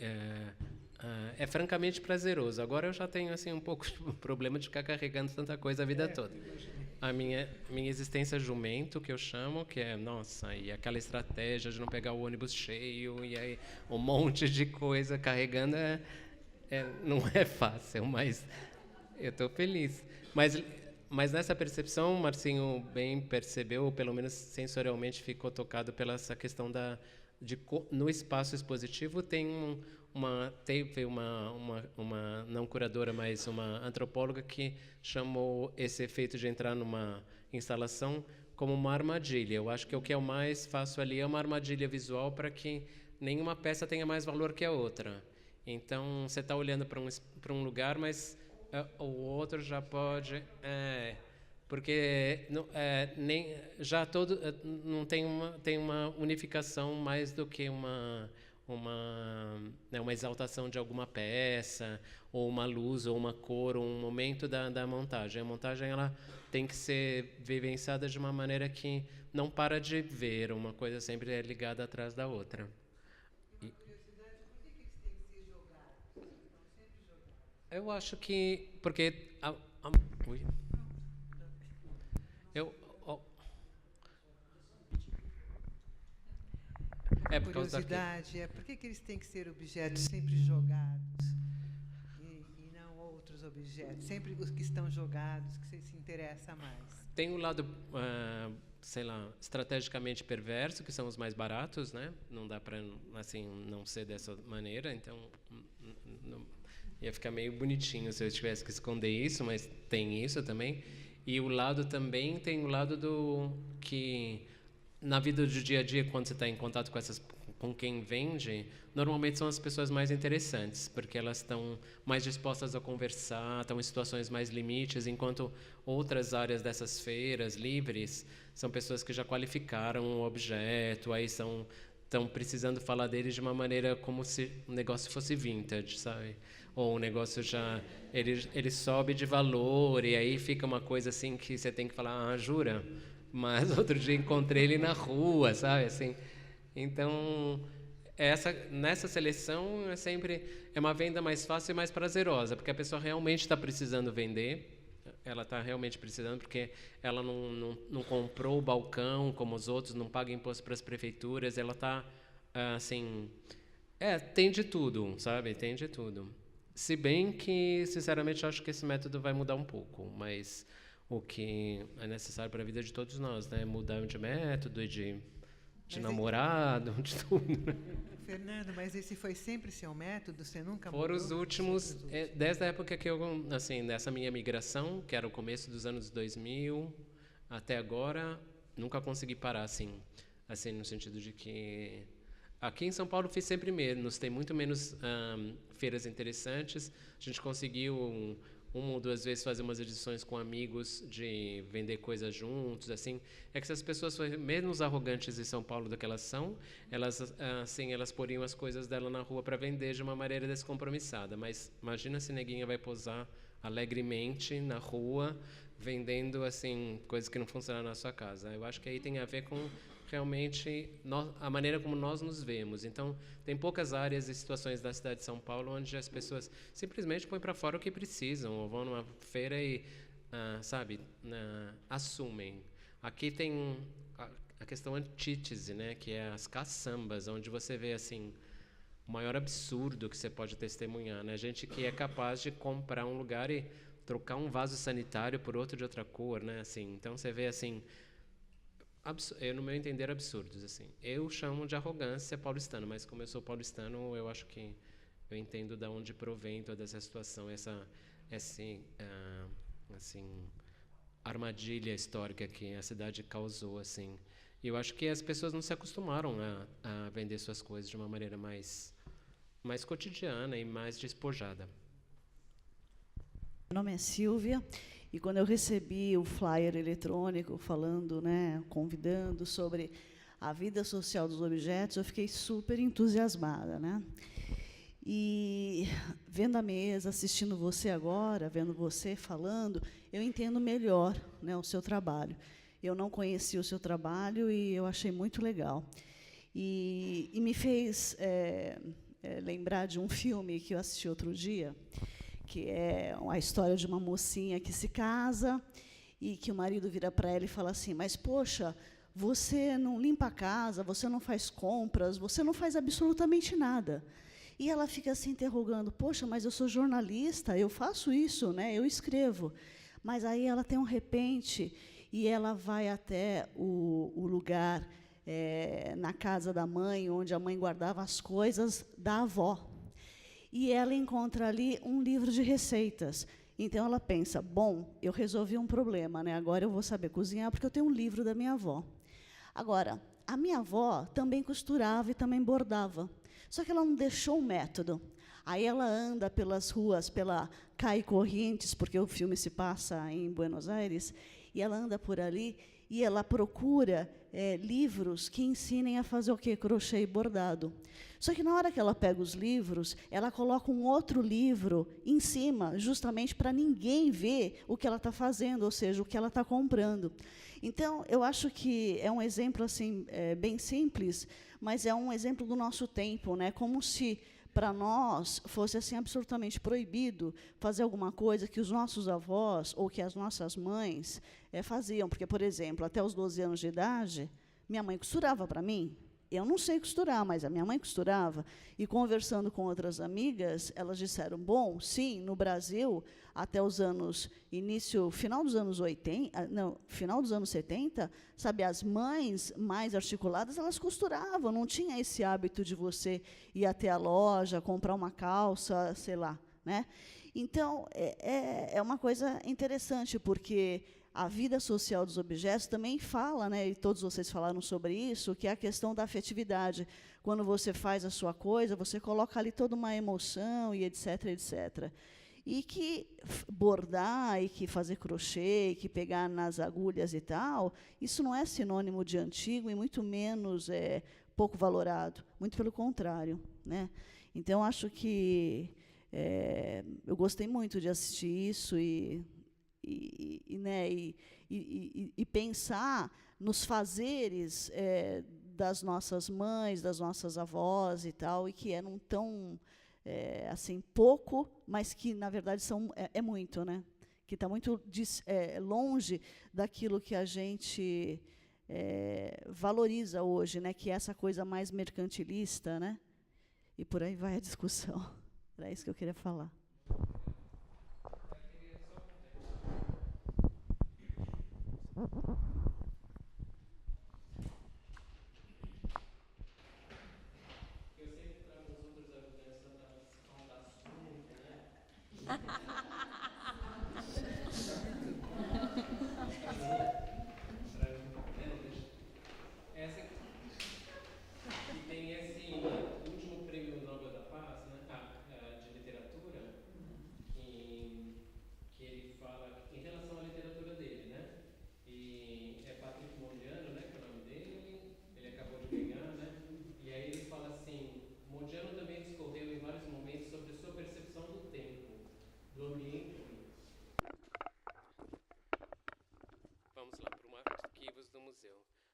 é francamente prazeroso. Agora eu já tenho assim um pouco de problema de ficar carregando tanta coisa a vida toda. A minha existência jumento, que eu chamo, que é, nossa, e aquela estratégia de não pegar o ônibus cheio, e aí um monte de coisa carregando, não é fácil, mas eu estou feliz. Mas nessa percepção, o Marcinho bem percebeu, ou pelo menos sensorialmente ficou tocado pela essa questão no espaço expositivo teve uma não curadora, mas uma antropóloga que chamou esse efeito de entrar numa instalação como uma armadilha. Eu acho que o que eu mais faço ali é uma armadilha visual para que nenhuma peça tenha mais valor que a outra. Então, você está olhando para um lugar, mas o outro já pode... porque não tem uma unificação mais do que uma exaltação de alguma peça, ou uma luz, ou uma cor, ou um momento da montagem. A montagem ela tem que ser vivenciada de uma maneira que não para de ver, uma coisa sempre é ligada atrás da outra. Uma curiosidade, por que eles têm que ser jogados? Estão sempre jogados. Eu acho que... porque... Ui. A curiosidade por que eles têm que ser objetos sempre jogados e não outros objetos? Sempre os que estão jogados, que você se interessa mais. Tem um lado, sei lá, estrategicamente perverso, que são os mais baratos, né? Não dá para assim não ser dessa maneira, então ia ficar meio bonitinho se eu tivesse que esconder isso, mas tem isso também. E o lado também tem o lado do que na vida do dia a dia, quando você está em contato com quem vende, normalmente são as pessoas mais interessantes, porque elas estão mais dispostas a conversar, estão em situações mais limites, enquanto outras áreas dessas feiras livres são pessoas que já qualificaram o objeto, aí estão precisando falar deles de uma maneira como se o negócio fosse vintage, sabe? Ou o negócio já ele sobe de valor, e aí fica uma coisa assim que você tem que falar, jura? Mas outro dia encontrei ele na rua, sabe? Assim, então, nessa seleção é uma venda mais fácil e mais prazerosa, porque a pessoa realmente está precisando vender, ela está realmente precisando, porque ela não comprou o balcão como os outros, não paga imposto para as prefeituras, ela está, assim... tem de tudo, sabe? Tem de tudo. Se bem que, sinceramente, eu acho que esse método vai mudar um pouco, mas... o que é necessário para a vida de todos nós, né? Mudar de método, de namorado, de tudo. Fernando, mas esse foi sempre seu método? Você nunca mudou? Foram os últimos, desde a época que eu, assim, nessa minha migração, que era o começo dos anos 2000, até agora, nunca consegui parar, assim no sentido de que... Aqui em São Paulo fiz sempre menos, tem muito menos feiras interessantes. A gente conseguiu uma ou duas vezes fazer umas edições com amigos, de vender coisas juntos, assim. É que se as pessoas forem menos arrogantes em São Paulo do que elas são, elas poriam as coisas dela na rua para vender de uma maneira descompromissada. Mas imagina se neguinha vai posar alegremente na rua, vendendo assim coisas que não funcionam na sua casa. Eu acho que aí tem a ver com realmente a maneira como nós nos vemos. Então, tem poucas áreas e situações da cidade de São Paulo onde as pessoas simplesmente põem para fora o que precisam, ou vão numa feira e, assumem. Aqui tem a questão antítese, né, que é as caçambas, onde você vê assim o maior absurdo que você pode testemunhar, né? Gente que é capaz de comprar um lugar e trocar um vaso sanitário por outro de outra cor, né? Assim, então você vê assim, no meu entender, absurdos. Assim. Eu chamo de arrogância paulistana, mas como eu sou paulistano, eu acho que eu entendo de onde provém toda essa situação, essa armadilha histórica que a cidade causou. Assim. E eu acho que as pessoas não se acostumaram a vender suas coisas de uma maneira mais cotidiana e mais despojada. Meu nome é Silvia. E quando eu recebi o flyer eletrônico falando, né, convidando sobre a vida social dos objetos, eu fiquei super entusiasmada, né? E vendo a mesa, assistindo você agora, vendo você falando, eu entendo melhor, né, o seu trabalho. Eu não conhecia o seu trabalho e eu achei muito legal. E me fez lembrar de um filme que eu assisti outro dia, que é a história de uma mocinha que se casa e que o marido vira para ela e fala assim, mas, poxa, você não limpa a casa, você não faz compras, você não faz absolutamente nada. E ela fica se interrogando, poxa, mas eu sou jornalista, eu faço isso, né, eu escrevo. Mas aí ela tem um repente e ela vai até o lugar, na casa da mãe, onde a mãe guardava as coisas da avó. E ela encontra ali um livro de receitas. Então, ela pensa, bom, eu resolvi um problema, né? Agora eu vou saber cozinhar, porque eu tenho um livro da minha avó. Agora, a minha avó também costurava e também bordava. Só que ela não deixou o método. Aí ela anda pelas ruas, pela Cai Corrientes, porque o filme se passa em Buenos Aires, e ela anda por ali e ela procura livros que ensinem a fazer o quê? Crochê e bordado. Só que, na hora que ela pega os livros, ela coloca um outro livro em cima, justamente para ninguém ver o que ela está fazendo, ou seja, o que ela está comprando. Então, eu acho que é um exemplo assim, bem simples, mas é um exemplo do nosso tempo, né? Como se, para nós, fosse assim, absolutamente proibido fazer alguma coisa que os nossos avós ou que as nossas mães faziam. Porque, por exemplo, até os 12 anos de idade, minha mãe costurava para mim. Eu não sei costurar, mas a minha mãe costurava. E, conversando com outras amigas, elas disseram, bom, sim, no Brasil, até os anos, final dos anos 70, sabe, as mães mais articuladas, elas costuravam, não tinha esse hábito de você ir até a loja, comprar uma calça, sei lá, né? Então, é uma coisa interessante, porque a vida social dos objetos também fala, né, e todos vocês falaram sobre isso, que é a questão da afetividade. Quando você faz a sua coisa, você coloca ali toda uma emoção e etc, etc. E que bordar, e que fazer crochê, e que pegar nas agulhas e tal, isso não é sinônimo de antigo e muito menos pouco valorado. Muito pelo contrário, né? Então, acho que eu gostei muito de assistir isso e pensar nos fazeres das nossas mães, das nossas avós e tal, e que eram tão assim pouco, mas que na verdade é muito, né? Que está muito longe daquilo que a gente valoriza hoje, né? Que é essa coisa mais mercantilista, né? E por aí vai a discussão. Era isso que eu queria falar.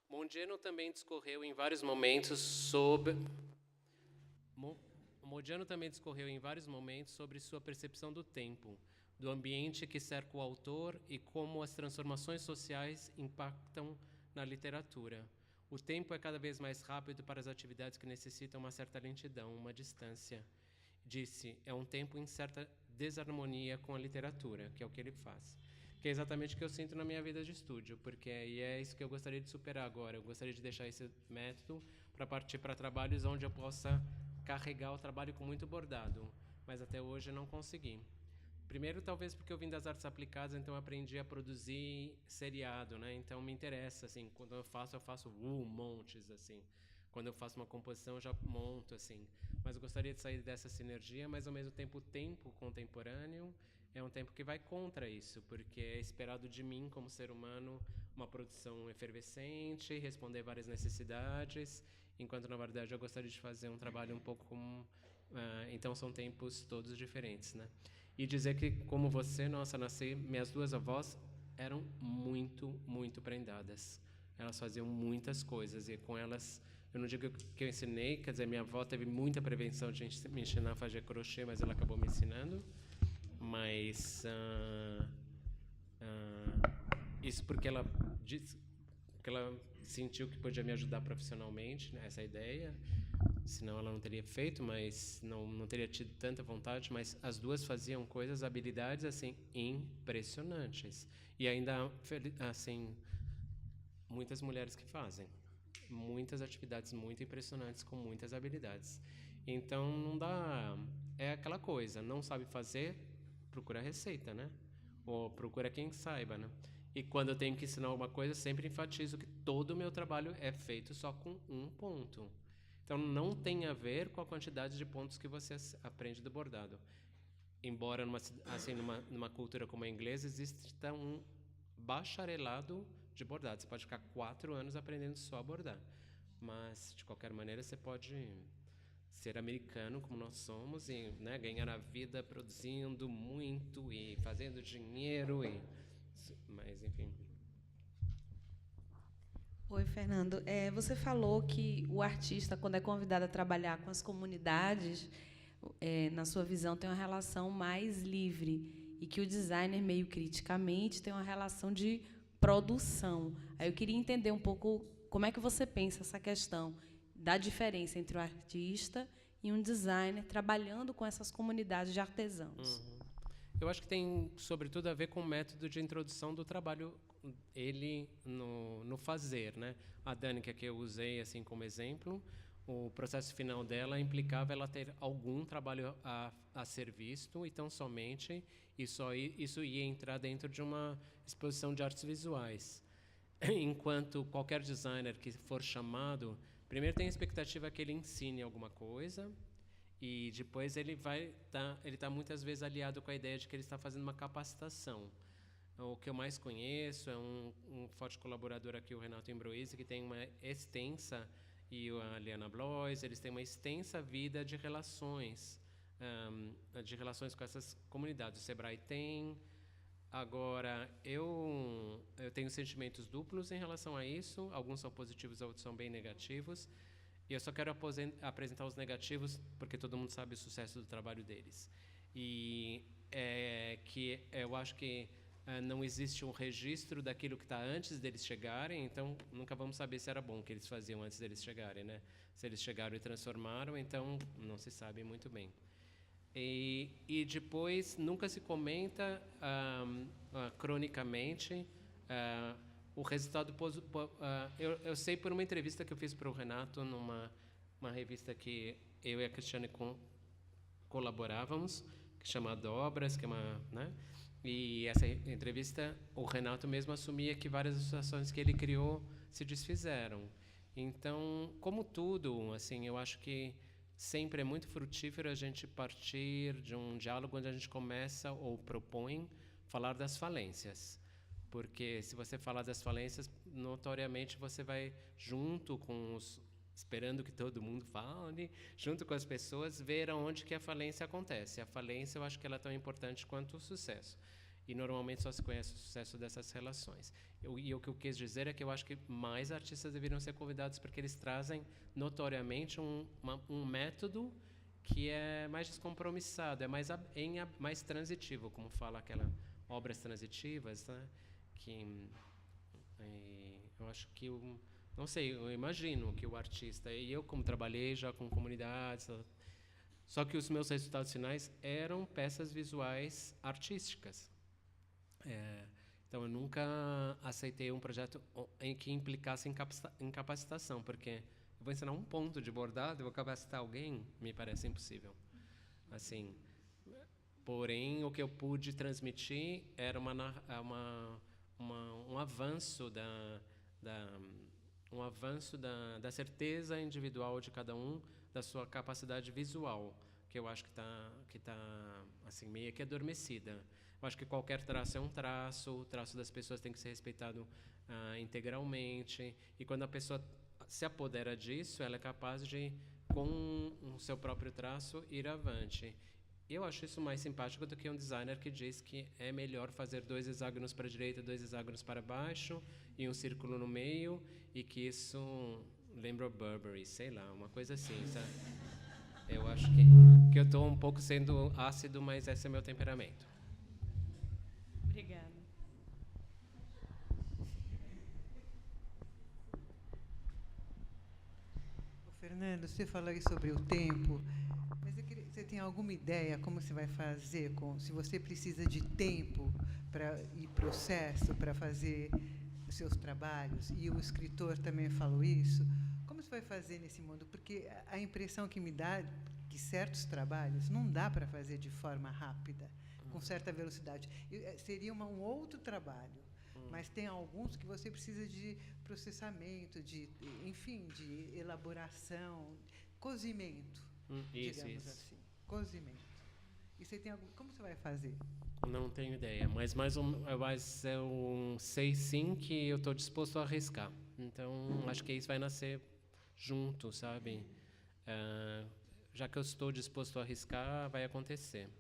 Modiano também discorreu em vários momentos sobre sua percepção do tempo, do ambiente que cerca o autor e como as transformações sociais impactam na literatura. O tempo é cada vez mais rápido para as atividades que necessitam uma certa lentidão, uma distância. Disse, é um tempo em certa desarmonia com a literatura, que é o que ele faz. Que é exatamente o que eu sinto na minha vida de estúdio, porque é isso que eu gostaria de superar agora. Eu gostaria de deixar esse método para partir para trabalhos onde eu possa carregar o trabalho com muito bordado, mas até hoje eu não consegui. Primeiro, talvez porque eu vim das artes aplicadas, então eu aprendi a produzir seriado, né? Então me interessa, assim, quando eu faço montes, assim. Quando eu faço uma composição, eu já monto, assim. Mas eu gostaria de sair dessa sinergia, mas ao mesmo tempo o tempo contemporâneo é um tempo que vai contra isso, porque é esperado de mim, como ser humano, uma produção efervescente, responder várias necessidades, enquanto, na verdade, eu gostaria de fazer um trabalho um pouco como... então, são tempos todos diferentes, né? E dizer que, como você, nossa, nasci, minhas duas avós eram muito, muito prendadas. Elas faziam muitas coisas, e com elas... Eu não digo que eu ensinei, quer dizer, minha avó teve muita prevenção de me ensinar a fazer crochê, mas ela acabou me ensinando. Mas isso porque ela sentiu que podia me ajudar profissionalmente, né, essa ideia. Senão ela não teria feito, mas não teria tido tanta vontade. Mas as duas faziam coisas, habilidades assim impressionantes. E ainda assim, muitas mulheres que fazem muitas atividades muito impressionantes com muitas habilidades. Então não dá, é aquela coisa, não sabe fazer, procura receita, né? Ou procura quem saiba, né? E quando eu tenho que ensinar alguma coisa, eu sempre enfatizo que todo o meu trabalho é feito só com um ponto. Então não tem a ver com a quantidade de pontos que você aprende do bordado. Embora numa cultura como a inglesa exista um bacharelado de bordado. Você pode ficar 4 anos aprendendo só a bordar. Mas, de qualquer maneira, você pode ser americano, como nós somos, e, né, ganhar a vida produzindo muito e fazendo dinheiro. Mas, enfim. Oi, Fernando. Você falou que o artista, quando é convidado a trabalhar com as comunidades, na sua visão, tem uma relação mais livre, e que o designer, meio criticamente, tem uma relação de produção. Aí eu queria entender um pouco como é que você pensa essa questão da diferença entre o artista e um designer trabalhando com essas comunidades de artesãos. Uhum. Eu acho que tem, sobretudo, a ver com o método de introdução do trabalho, ele no fazer, né? A Dânica, que eu usei assim como exemplo, o processo final dela implicava ela ter algum trabalho a ser visto, e tão somente isso ia entrar dentro de uma exposição de artes visuais. Enquanto qualquer designer que for chamado, primeiro tem a expectativa que ele ensine alguma coisa, e depois ele está muitas vezes aliado com a ideia de que ele está fazendo uma capacitação. O que eu mais conheço é um forte colaborador aqui, o Renato Imbroise, que tem uma extensa, e a Liana Blois, eles têm uma extensa vida de relações com essas comunidades. O Sebrae tem. Agora, eu tenho sentimentos duplos em relação a isso. Alguns são positivos, outros são bem negativos. E eu só quero apresentar os negativos, porque todo mundo sabe o sucesso do trabalho deles. E que eu acho que não existe um registro daquilo que está antes deles chegarem, então nunca vamos saber se era bom o que eles faziam antes deles chegarem, né? Se eles chegaram e transformaram, então não se sabe muito bem. E depois nunca se comenta cronicamente o resultado. Eu sei por uma entrevista que eu fiz para o Renato numa revista que eu e a Cristiane colaborávamos, que chama Dobras, que é uma, né? E essa entrevista, o Renato mesmo assumia que várias associações que ele criou se desfizeram. Então, como tudo, assim, eu acho que sempre é muito frutífero a gente partir de um diálogo onde a gente começa ou propõe falar das falências. Porque se você falar das falências, notoriamente você vai junto com esperando que todo mundo fale, junto com as pessoas, ver aonde que a falência acontece. A falência, eu acho que ela é tão importante quanto o sucesso. E normalmente só se conhece o sucesso dessas relações. E o que eu quis dizer é que eu acho que mais artistas deveriam ser convidados porque eles trazem notoriamente um método que é mais descompromissado, é mais transitivo, como fala aquela obras transitivas, né? Que eu acho que não sei, eu imagino que o artista, e eu como trabalhei já com comunidades, só que os meus resultados finais eram peças visuais artísticas. Então eu nunca aceitei um projeto em que implicasse em capacitação, porque eu vou ensinar um ponto de bordado, eu vou capacitar alguém, me parece impossível. Assim, porém, o que eu pude transmitir era um avanço da certeza individual de cada um, da sua capacidade visual, que eu acho que tá assim meio que adormecida. Eu acho que qualquer traço é um traço, o traço das pessoas tem que ser respeitado integralmente, e quando a pessoa se apodera disso, ela é capaz de, com o seu próprio traço, ir avante. Eu acho isso mais simpático do que um designer que diz que é melhor fazer 2 hexágonos para a direita, 2 hexágonos para baixo e um círculo no meio, e que isso lembra Burberry, sei lá, uma coisa assim, sabe? Eu acho que eu estou um pouco sendo ácido, mas esse é meu temperamento. Obrigada. Fernando, você falou aí sobre o tempo, mas você tem alguma ideia como você vai fazer, se você precisa de tempo e processo para fazer os seus trabalhos, e o escritor também falou isso, como você vai fazer nesse mundo? Porque a impressão que me dá é que certos trabalhos não dá para fazer de forma rápida, com certa velocidade. Seria um outro trabalho, mas tem alguns que você precisa de processamento, de elaboração, cozimento, digamos assim, cozimento. E você tem como você vai fazer? Não tenho ideia, mas eu sei sim que eu estou disposto a arriscar. Então, acho que isso vai nascer junto, sabe? Já que eu estou disposto a arriscar, vai acontecer.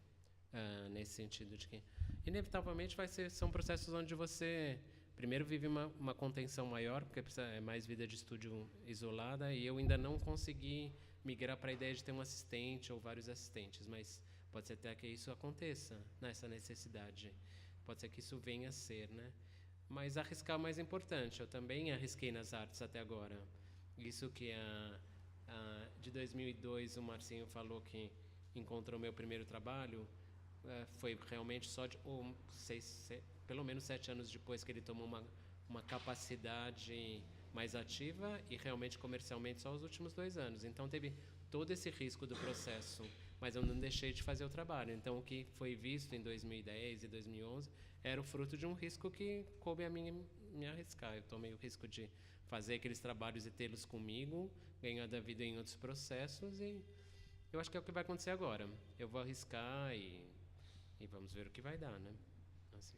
Nesse sentido de que, inevitavelmente, são processos onde você primeiro vive uma contenção maior, porque é mais vida de estúdio isolada, e eu ainda não consegui migrar para a ideia de ter um assistente ou vários assistentes, mas pode ser até que isso aconteça, nessa necessidade. Pode ser que isso venha a ser, né? Mas arriscar é o mais importante. Eu também arrisquei nas artes até agora. Isso que de 2002 o Marcinho falou que encontrou meu primeiro trabalho, foi realmente só pelo menos 7 anos depois que ele tomou uma capacidade mais ativa, e realmente comercialmente só os últimos 2 anos. Então teve todo esse risco do processo, mas eu não deixei de fazer o trabalho. Então o que foi visto em 2010 e 2011 era o fruto de um risco que coube a mim me arriscar. Eu tomei o risco de fazer aqueles trabalhos e tê-los comigo, ganhar da vida em outros processos, e eu acho que é o que vai acontecer agora. Eu vou arriscar e vamos ver o que vai dar, né? Assim,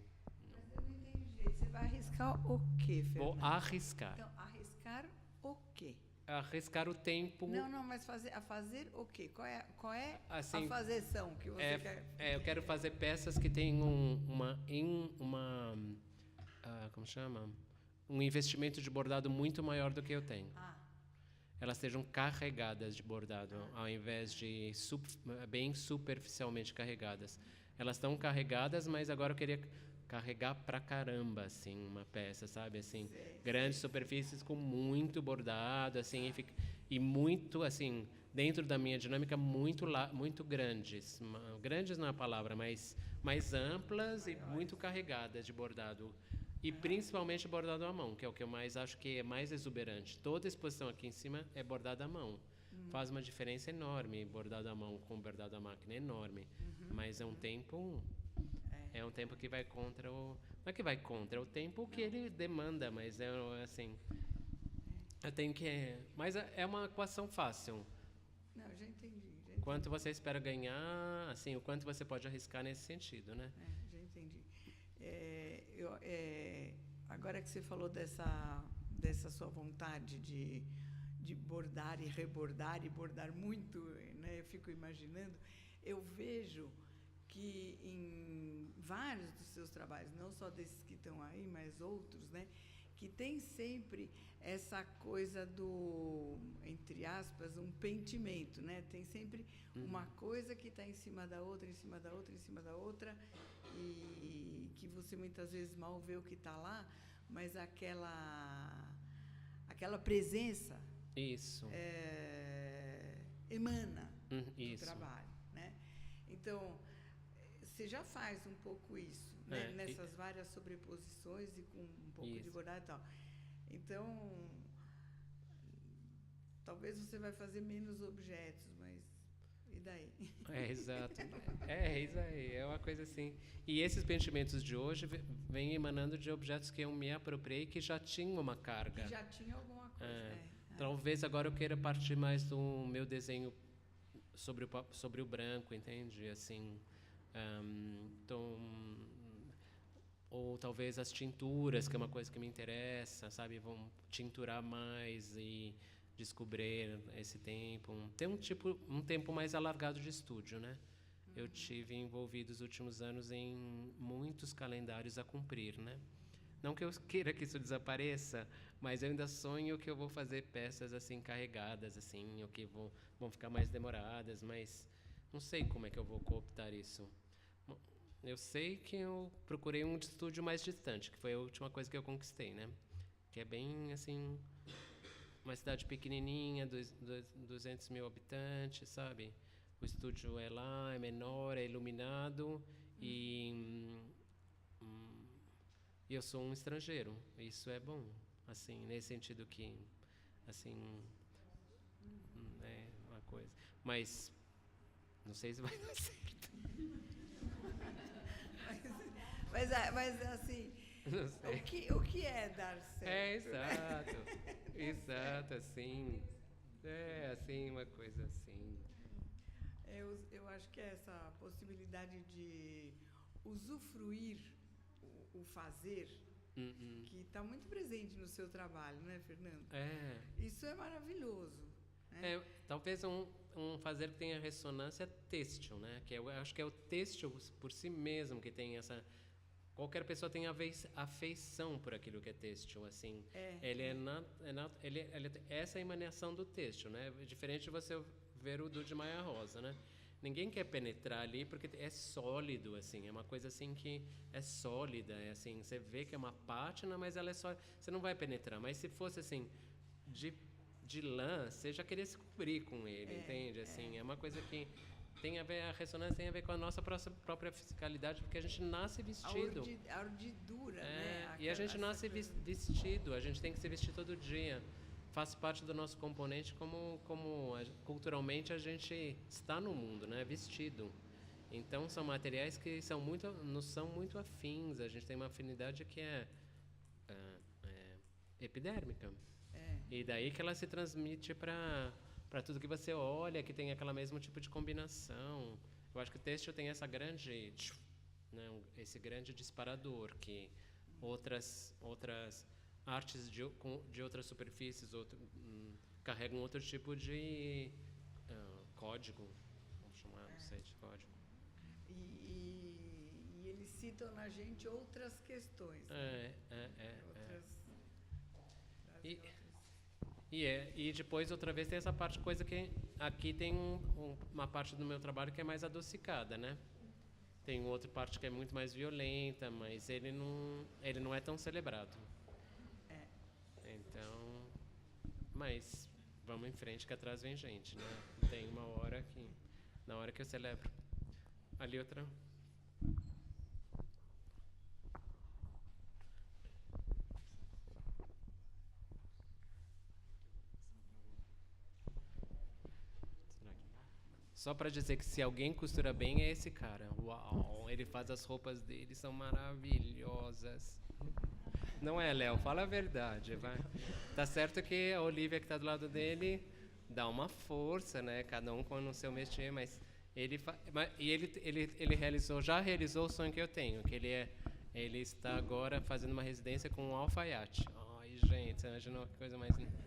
não. Mas eu não entendi. Você vai arriscar o quê, Fernando? Vou arriscar. Então, arriscar o quê? Arriscar o tempo. Não, mas fazer o quê? Qual é assim, a fazeção que você quer? Eu quero fazer peças que tenham como chama? Um investimento de bordado muito maior do que eu tenho. Elas sejam carregadas de bordado, ao invés de bem superficialmente carregadas. Elas estão carregadas, mas agora eu queria carregar pra caramba, assim, uma peça, sabe? Assim, grandes superfícies com muito bordado, assim, e muito, assim, dentro da minha dinâmica, muito grandes. Grandes não é a palavra, mas mais amplas e muito carregadas de bordado. E principalmente bordado à mão, que é o que eu mais acho que é mais exuberante. Toda a exposição aqui em cima é bordada à mão. Faz uma diferença enorme, bordado à mão com bordado à máquina, é enorme. Mas é um tempo que vai contra o... Não é que vai contra, é o tempo que ele demanda, mas é assim... Eu tenho que... Mas é uma equação fácil. Não, já entendi. Quanto você espera ganhar, assim, o quanto você pode arriscar nesse sentido, né? Já entendi. Agora que você falou dessa sua vontade de bordar e rebordar e bordar muito, né? Eu fico imaginando, eu vejo que em vários dos seus trabalhos, não só desses que estão aí, mas outros, né, que tem sempre essa coisa do, entre aspas, um pentimento, né? Tem sempre uma coisa que está em cima da outra, em cima da outra, em cima da outra, e que você muitas vezes mal vê o que está lá, mas aquela presença Isso. Emana do Isso. trabalho, né? Então, você já faz um pouco isso, né? Nessas várias sobreposições e com um pouco de bordado e tal. Então, talvez você vai fazer menos objetos, mas e daí? Exato. Isso aí, é uma coisa assim. E esses penteamentos de hoje vêm emanando de objetos que eu me apropriei que já tinham uma carga. Que já tinha alguma coisa, Talvez agora eu queira partir mais do meu desenho sobre o branco, entende? Assim, então, ou talvez as tinturas, que é uma coisa que me interessa, sabe? Vão tinturar mais e descobrir esse tempo. Tem um tempo mais alargado de estúdio, né? Eu tive envolvido os últimos anos em muitos calendários a cumprir, né? Não que eu queira que isso desapareça, mas eu ainda sonho que eu vou fazer peças assim carregadas, assim, ou que vão ficar mais demoradas, mas não sei como é que eu vou cooptar isso. Eu sei que eu procurei um estúdio mais distante, que foi a última coisa que eu conquistei, né? Que é bem assim, uma cidade pequenininha, 200 mil habitantes, sabe? O estúdio é lá, é menor, é iluminado e eu sou um estrangeiro. Isso é bom, assim, nesse sentido que, assim, é uma coisa. Mas não sei se vai dar certo. Mas assim, Não sei. O que é dar certo? Exato, assim. Assim, uma coisa assim. Eu acho que é essa possibilidade de usufruir o fazer, que está muito presente no seu trabalho, né, Fernando? Isso é maravilhoso. Né? Talvez um fazer que tenha ressonância têxtil, né? Que eu acho que é o têxtil por si mesmo que tem essa... Qualquer pessoa tem afeição por aquilo que é têxtil, assim. Ele essa é a emanação do têxtil, né? Diferente de você ver o Dude Maia Rosa, né? Ninguém quer penetrar ali porque é sólido, assim. É uma coisa assim que é sólida, é assim. Você vê que é uma pátina, mas ela é só. Você não vai penetrar. Mas se fosse assim de lã, você já queria se cobrir com ele, entende? Assim, é uma coisa que tem a ver, a ressonância tem a ver com a nossa própria fisicalidade, porque a gente nasce vestido. A urdidura, né? E a gente nasce vestido, a gente tem que se vestir todo dia. Faz parte do nosso componente como culturalmente a gente está no mundo, né? Vestido. Então, são materiais que nos são muito afins. A gente tem uma afinidade que é epidérmica. E daí que ela se transmite para tudo que você olha, que tem aquele mesmo tipo de combinação. Eu acho que o têxtil tem essa grande, né, esse grande disparador que outras artes de outras superfícies carregam outro tipo de código, vamos chamar, não sei, de código. E eles citam na gente outras questões. E depois, outra vez, tem essa coisa que aqui tem uma parte do meu trabalho que é mais adocicada, né? Tem outra parte que é muito mais violenta, mas ele não é tão celebrado. Então, mas vamos em frente que atrás vem gente, né? Tem uma hora que, na hora que eu celebro. Ali outra. Só para dizer que se alguém costura bem é esse cara. Uau, ele faz as roupas dele, são maravilhosas. Não é, Léo? Fala a verdade, vai. Tá certo que a Olivia, que está do lado dele, dá uma força, né? Cada um com o seu métier, mas ele já realizou o sonho que eu tenho, que ele está agora fazendo uma residência com um alfaiate. Ai, gente, você imaginou que coisa mais linda.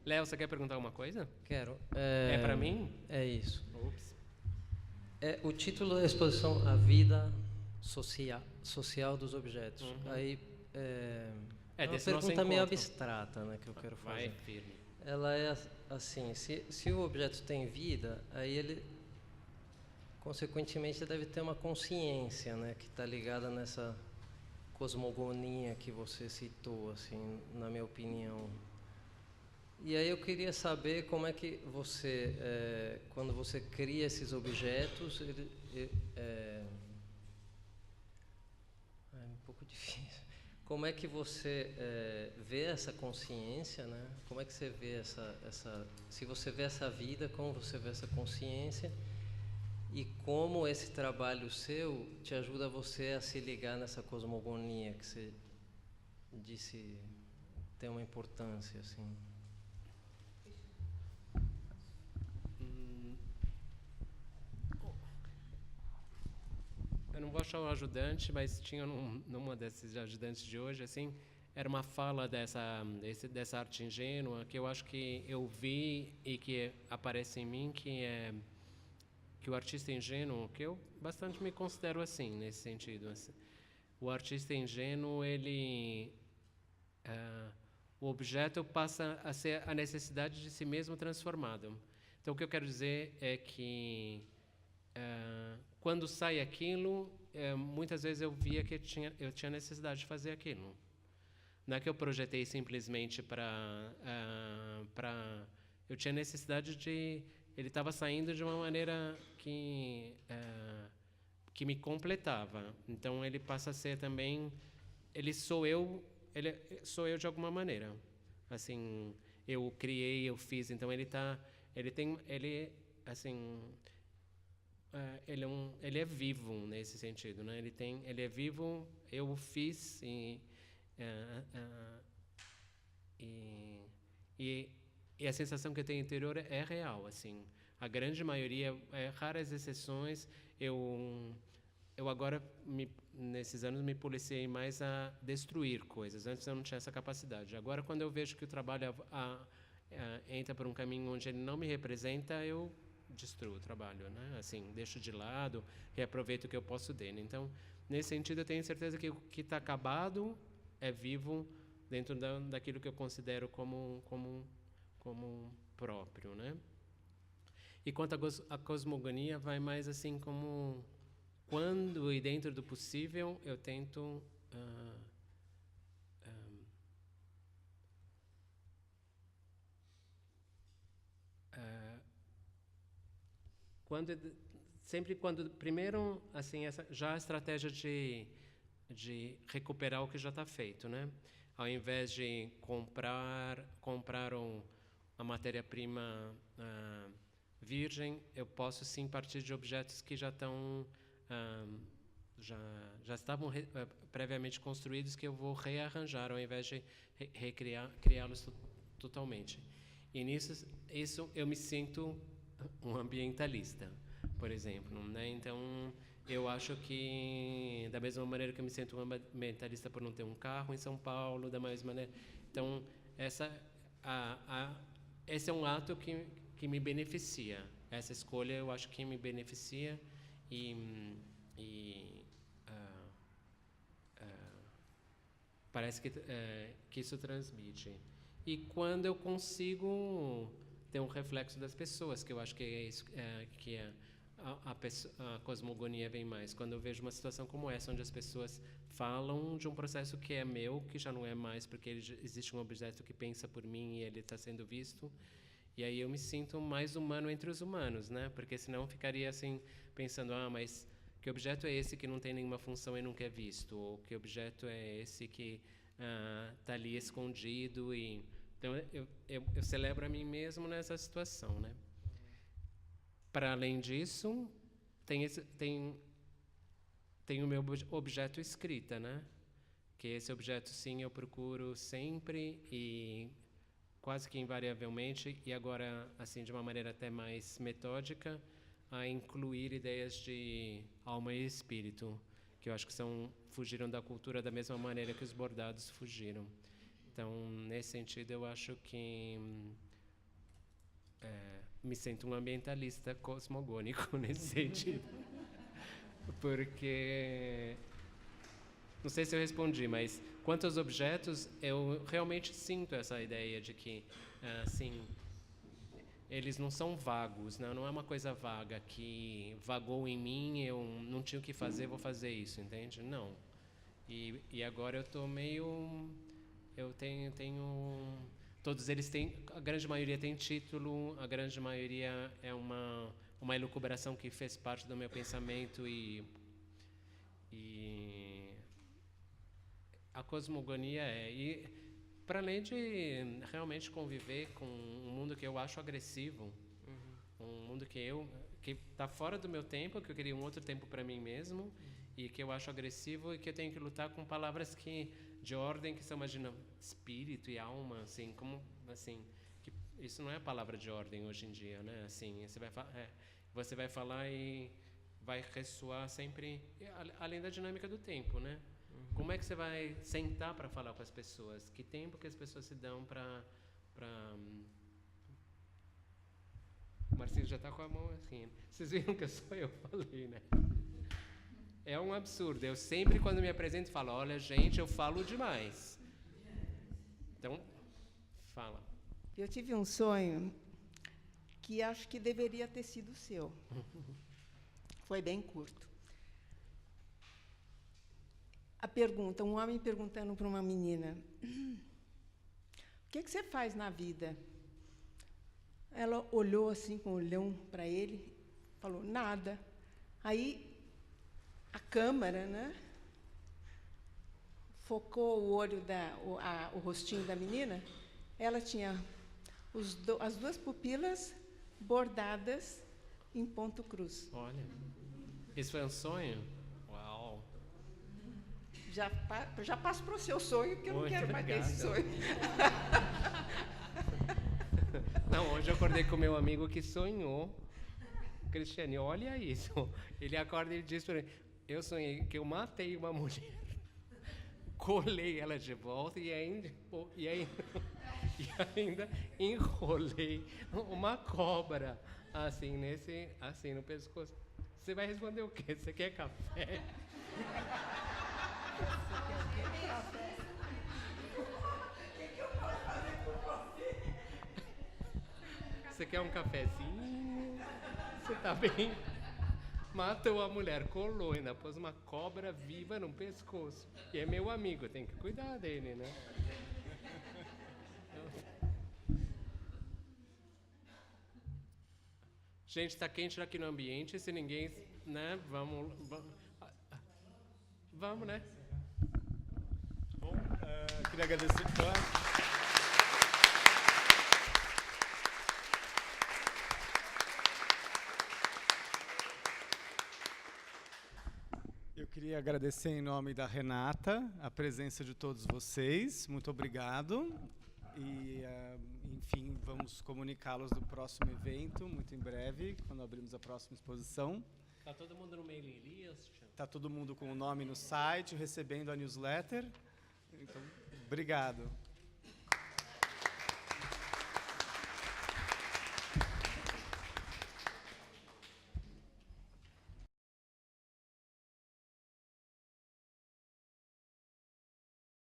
Léo, você quer perguntar alguma coisa? Quero. É para mim? É isso. Ups. O título da exposição, A Vida Social dos Objetos. Aí, é uma pergunta meio abstrata, né, que eu quero fazer. Vai firme. Ela é assim, se o objeto tem vida, aí ele, consequentemente, deve ter uma consciência, né, que está ligada nessa cosmogonia que você citou, assim, na minha opinião. E aí eu queria saber como é que você, quando você cria esses objetos, é um pouco difícil. Como é que você vê essa consciência, né? Como é que você vê se você vê essa vida, como você vê essa consciência e como esse trabalho seu te ajuda você a se ligar nessa cosmogonia que você disse tem uma importância, assim. Eu não vou achar o ajudante, mas tinha numa desses ajudantes de hoje, assim, era uma fala dessa arte ingênua que eu acho que eu vi e que aparece em mim, que o artista ingênuo, que eu bastante me considero assim, nesse sentido. Assim. O artista ingênuo, o objeto passa a ser a necessidade de si mesmo transformado. Então, o que eu quero dizer é que quando sai aquilo, muitas vezes eu via que eu tinha necessidade de fazer aquilo. Não é que eu projetei simplesmente eu tinha necessidade de... Ele estava saindo de uma maneira que me completava. Então, ele passa a ser também... Ele sou eu de alguma maneira. Assim, eu criei, eu fiz. Então, ele é vivo nesse sentido, né? Ele é vivo, eu o fiz e a sensação que eu tenho interior é real, assim. A grande maioria, raras exceções, eu agora nesses anos me policiei mais a destruir coisas. Antes eu não tinha essa capacidade. Agora, quando eu vejo que o trabalho entra por um caminho onde ele não me representa, eu destruo o trabalho, né? Assim, deixo de lado, reaproveito o que eu posso dele. Então, nesse sentido, eu tenho certeza que o que está acabado é vivo dentro daquilo que eu considero como próprio, né? E quanto à cosmogonia, vai mais assim como quando e dentro do possível eu tento primeiro, assim, já a estratégia de recuperar o que já está feito, né? Ao invés de comprar a matéria-prima virgem, eu posso sim partir de objetos que já estão já estavam previamente construídos, que eu vou rearranjar ao invés de criá-los totalmente. E isso eu me sinto um ambientalista, por exemplo, né? Então, eu acho que, da mesma maneira que eu me sinto um ambientalista por não ter um carro em São Paulo, da mesma maneira... Então, esse é um ato que me beneficia. Essa escolha, eu acho que me beneficia parece que isso transmite. E quando eu consigo ter um reflexo das pessoas, que eu acho que é isso que a cosmogonia vem mais. Quando eu vejo uma situação como essa, onde as pessoas falam de um processo que é meu, que já não é mais, porque existe um objeto que pensa por mim e ele está sendo visto, e aí eu me sinto mais humano entre os humanos, né? Porque senão eu ficaria assim, pensando, mas que objeto é esse que não tem nenhuma função e nunca é visto? Ou que objeto é esse que está ali escondido? Então, eu celebro a mim mesmo nessa situação, né? Para além disso, tem o meu objeto escrita, né? Que esse objeto, sim, eu procuro sempre e quase que invariavelmente, e agora, assim, de uma maneira até mais metódica, a incluir ideias de alma e espírito, que eu acho que fugiram da cultura da mesma maneira que os bordados fugiram. Então, nesse sentido, eu acho que me sinto um ambientalista cosmogônico nesse sentido. Porque, não sei se eu respondi, mas quanto aos objetos, eu realmente sinto essa ideia de que, assim, eles não são vagos, né? Não é uma coisa vaga que vagou em mim, eu não tinha o que fazer, vou fazer isso, entende? Não. E agora eu estou meio... Eu tenho... Todos eles têm... A grande maioria tem título, a grande maioria é uma elucubração que fez parte do meu pensamento e a cosmogonia e para além de realmente conviver com um mundo que eu acho agressivo, um mundo que está fora do meu tempo, que eu queria um outro tempo para mim mesmo, e que eu acho agressivo e que eu tenho que lutar com palavras de ordem que são, imagina, espírito e alma, assim, como, assim, que isso não é a palavra de ordem hoje em dia, né? Assim, você vai falar e vai ressoar sempre, além da dinâmica do tempo, né? Como é que você vai sentar para falar com as pessoas? Que tempo que as pessoas se dão para... O Marcinho já está com a mão assim. Vocês viram que só eu falei, né? É um absurdo. Eu sempre, quando me apresento, falo, olha, gente, eu falo demais. Então, fala. Eu tive um sonho que acho que deveria ter sido seu. Foi bem curto. A pergunta, um homem perguntando para uma menina, o que você faz na vida? Ela olhou assim com um olhão para ele, falou, nada. Aí, a câmera, né, focou o olho, o rostinho da menina, ela tinha as duas pupilas bordadas em ponto cruz. Olha, isso foi um sonho? Uau! Já passo para o seu sonho, porque eu não quero mais ter esse sonho. Não, hoje eu acordei com meu amigo que sonhou. Cristiane, olha isso. Ele acorda e diz para mim, eu sonhei que eu matei uma mulher, colei ela de volta e ainda enrolei uma cobra assim no pescoço. Você vai responder o quê? Você quer café? Você quer um cafezinho? Você tá bem? Matou a mulher, colou, ainda pôs uma cobra viva no pescoço. E é meu amigo, tem que cuidar dele, né? Gente, tá quente aqui no ambiente, se ninguém, né? Vamos, né? Bom, queria agradecer. Eu queria agradecer em nome da Renata a presença de todos vocês. Muito obrigado. E, enfim, vamos comunicá-los do próximo evento, muito em breve, quando abrimos a próxima exposição. Está todo mundo no mailing list? Está todo mundo com o nome no site, recebendo a newsletter. Então, obrigado.